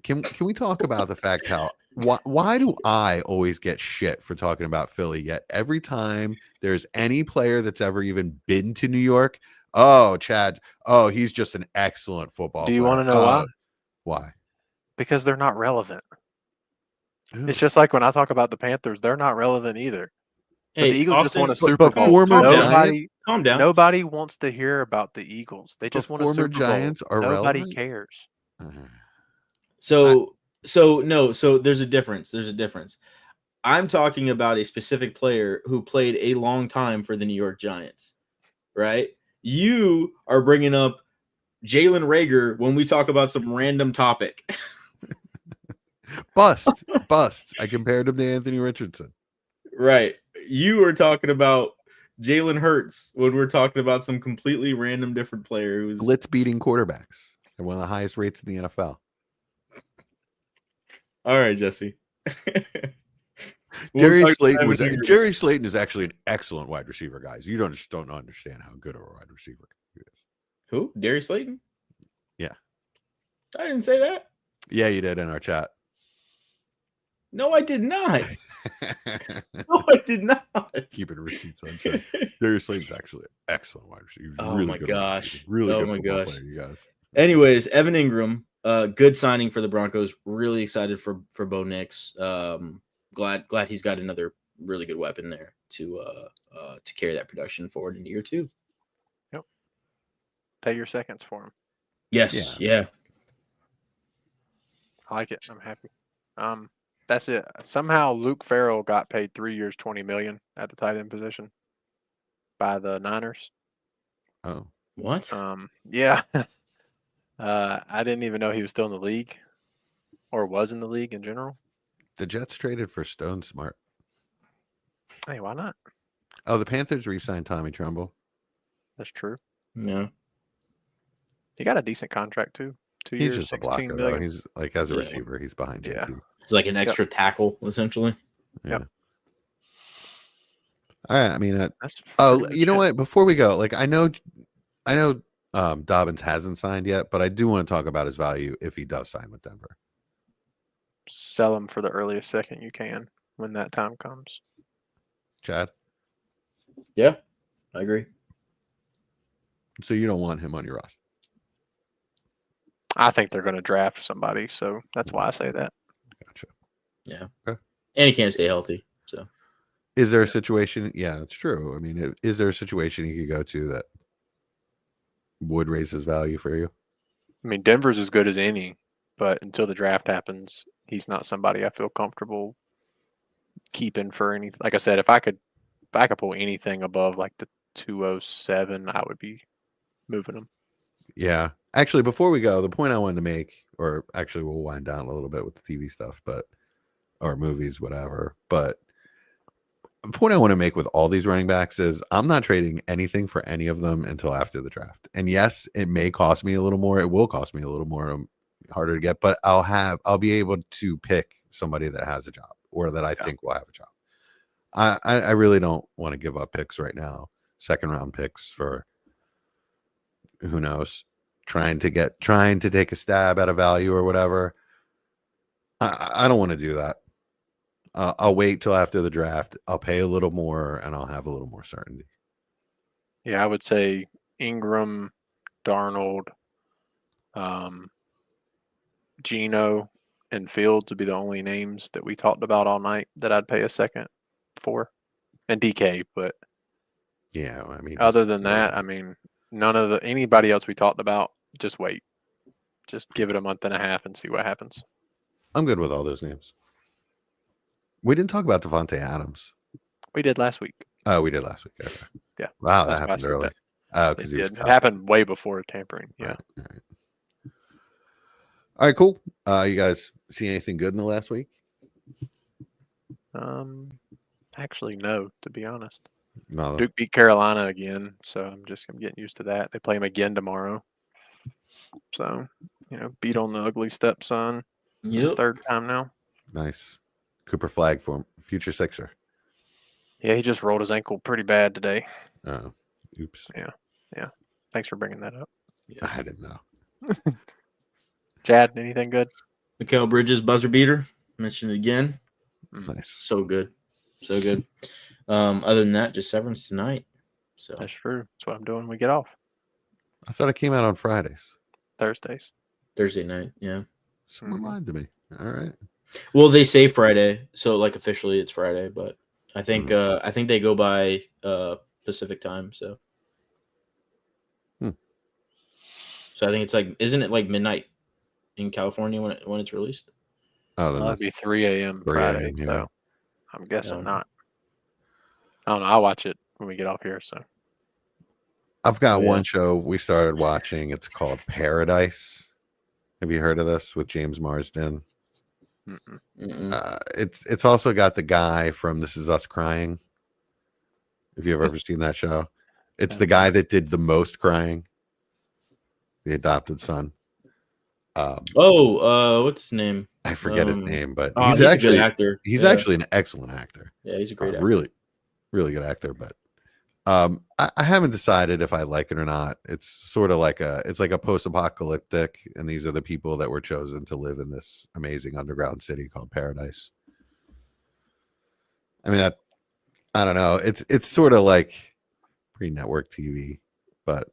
can we talk about the fact why do I always get shit for talking about Philly? Yet every time there's any player that's ever even been to New York, oh, Chad, oh, he's just an excellent football player. Do you want to know why? Why? Because they're not relevant. Ooh. It's just like when I talk about the Panthers, they're not relevant either. But Hey, the Eagles just Austin, won a Super Bowl. former calm down. Nobody wants to hear about the Eagles. They just won a former Super Giants Bowl. are Nobody relevant? cares. So there's a difference. I'm talking about a specific player who played a long time for the New York Giants. right? You are bringing up Jalen Reagor when we talk about some random topic. Bust. I compared him to Anthony Richardson. Right. You are talking about Jalen Hurts when we're talking about some completely random different player who's Blitz beating quarterbacks and one of the highest rates in the NFL. all right, Jesse. Jerry Slayton is actually an excellent wide receiver, guys. You don't understand how good of a wide receiver he is. Who? Darius Slayton? Yeah. I didn't say that. Yeah, you did in our chat. No, I did not. No, I did not. Keeping receipts on track. Darius Slayton's actually an excellent wide receiver. He's Oh really my good gosh. Really Oh good my football gosh. player, you guys. Anyways, Evan Ingram, good signing for the Broncos. Really excited for Bo Nix. Glad he's got another really good weapon there to carry that production forward into year 2. Yep. Pay your seconds for him. Yes. Yeah. I like it. I'm happy. That's it. Somehow Luke Farrell got paid 3 years, $20 million at the tight end position by the Niners. Oh. What? Yeah. I didn't even know he was still in the league or was in the league in general. The Jets traded for Stone Smart. Hey, why not? Oh, the Panthers re-signed Tommy Tremble. That's true. Yeah. He got a decent contract too. 2 He's years, just a 16 blocker, million. though. He's like, as a Yeah. receiver, he's behind Yeah. JT. It's like an extra tackle, essentially. Yeah. Yep. All right. I mean, That's oh, pretty you know legit. what? Before we go, like I know Dobbins hasn't signed yet, but I do want to talk about his value if he does sign with Denver. Sell him for the earliest second you can when that time comes. Chad? Yeah, I agree. So you don't want him on your roster? I think they're going to draft somebody, so that's why I say that. Gotcha. Yeah. Okay. And he can't stay healthy. So is there a situation? Yeah, that's true. I mean, is there a situation you could go to that would raise his value for you? I mean, Denver's as good as any, but until the draft happens, he's not somebody I feel comfortable keeping for any. Like I said, if I could pull anything above like the 207, I would be moving him. Yeah. Actually, before we go, the point I wanted to make, or actually we'll wind down a little bit with the TV stuff, or movies, whatever. But the point I want to make with all these running backs is I'm not trading anything for any of them until after the draft. And yes, it may cost me a little more. It will cost me a little more, harder to get, but I'll be able to pick somebody that has a job or that I think will have a job. I really don't want to give up picks right now, second round picks for who knows, trying to take a stab at a value or whatever. I don't want to do that. I'll wait till after the draft. I'll pay a little more and I'll have a little more certainty. Yeah, I would say Ingram, Darnold, Geno, and Fields would be the only names that we talked about all night that I'd pay a second for, and DK. But yeah, I mean, other than that, I mean, anybody else we talked about. Just wait, just give it a month and a half and see what happens. I'm good with all those names. We didn't talk about Devontae Adams. We did last week. Oh, we did last week. Okay. Yeah. Wow, that happened early. Oh, because it happened way before tampering. Yeah. All right, cool. You guys see anything good in the last week? Actually, no. To be honest, No. Duke beat Carolina again, so I'm getting used to that. They play them again tomorrow, so beat on the ugly stepson. Yep. Third time now. Nice. Cooper Flag for him. Future Sixer. Yeah, he just rolled his ankle pretty bad today. Oh, oops. Yeah. Thanks for bringing that up. Yeah. I didn't know. Chad, anything good? Mikal Bridges buzzer beater. Mentioned it again. Nice. So good. Other than that, just Severance tonight. So That's true. That's what I'm doing when we get off. I thought it came out on Fridays. Thursdays. Thursday night. Yeah. Someone lied to me. All right. Well, they say Friday, so like officially it's Friday, but I think they go by Pacific time. So I think it's like, isn't it like midnight in California when it's released? Oh, then That'd be 3 a.m. 3 Friday. a.m., yeah. So I'm guessing not. I don't know. I'll watch it when we get off here. So I've got Oh, yeah. one show we started watching. It's called Paradise. Have you heard of this with James Marsden? Mm-mm. It's also got the guy from This Is Us Crying. If you've ever seen that show, it's the guy that did the most crying, the adopted son. What's his name? I forget his name, but He's a good actor. he's Yeah. actually an excellent actor. Yeah, he's a great actor. Really, really good actor. But I haven't decided if I like it or not. It's sort of like it's like a post-apocalyptic, and these are the people that were chosen to live in this amazing underground city called Paradise. I mean, I don't know. It's sort of like pre-network TV, but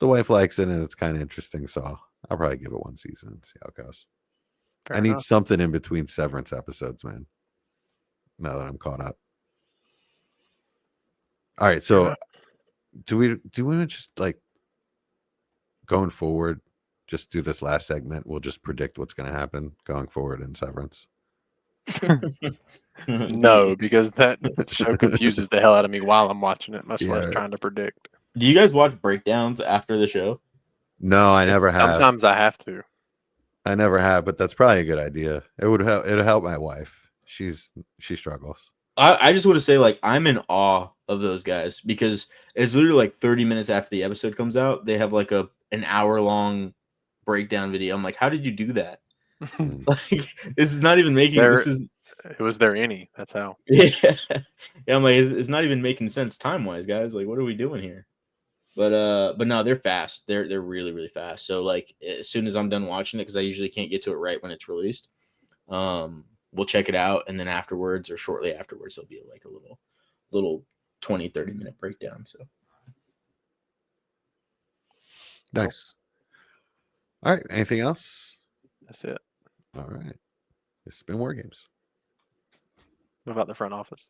the wife likes it, and it's kind of interesting. So I'll probably give it one season and see how it goes. Fair I need enough. something in between Severance episodes, man. Now that I'm caught up. All right, so enough. do we want to just like going forward, just do this last segment? We'll just predict what's going to happen going forward in Severance. No, because that show confuses the hell out of me while I'm watching it, much less Yeah. trying to predict. Do you guys watch breakdowns after the show? No, I never have. Sometimes I have to. I never have, but that's probably a good idea. It would help. It'll help my wife. She struggles. I just want to say, like, I'm in awe of those guys because it's literally like 30 minutes after the episode comes out, they have like an hour long breakdown video. I'm like, how did you do that? Like, it's not even making It was their innie. That's how. Yeah. I'm like, it's not even making sense time wise, guys. Like, what are we doing here? But no, they're fast. They're really, really fast. So like, as soon as I'm done watching it, because I usually can't get to it right when it's released, we'll check it out, and then afterwards or shortly afterwards, there'll be like a little 20-30 minute breakdown. So Nice. All right. Anything else? That's it. All right. This has been War Games. What about the front office?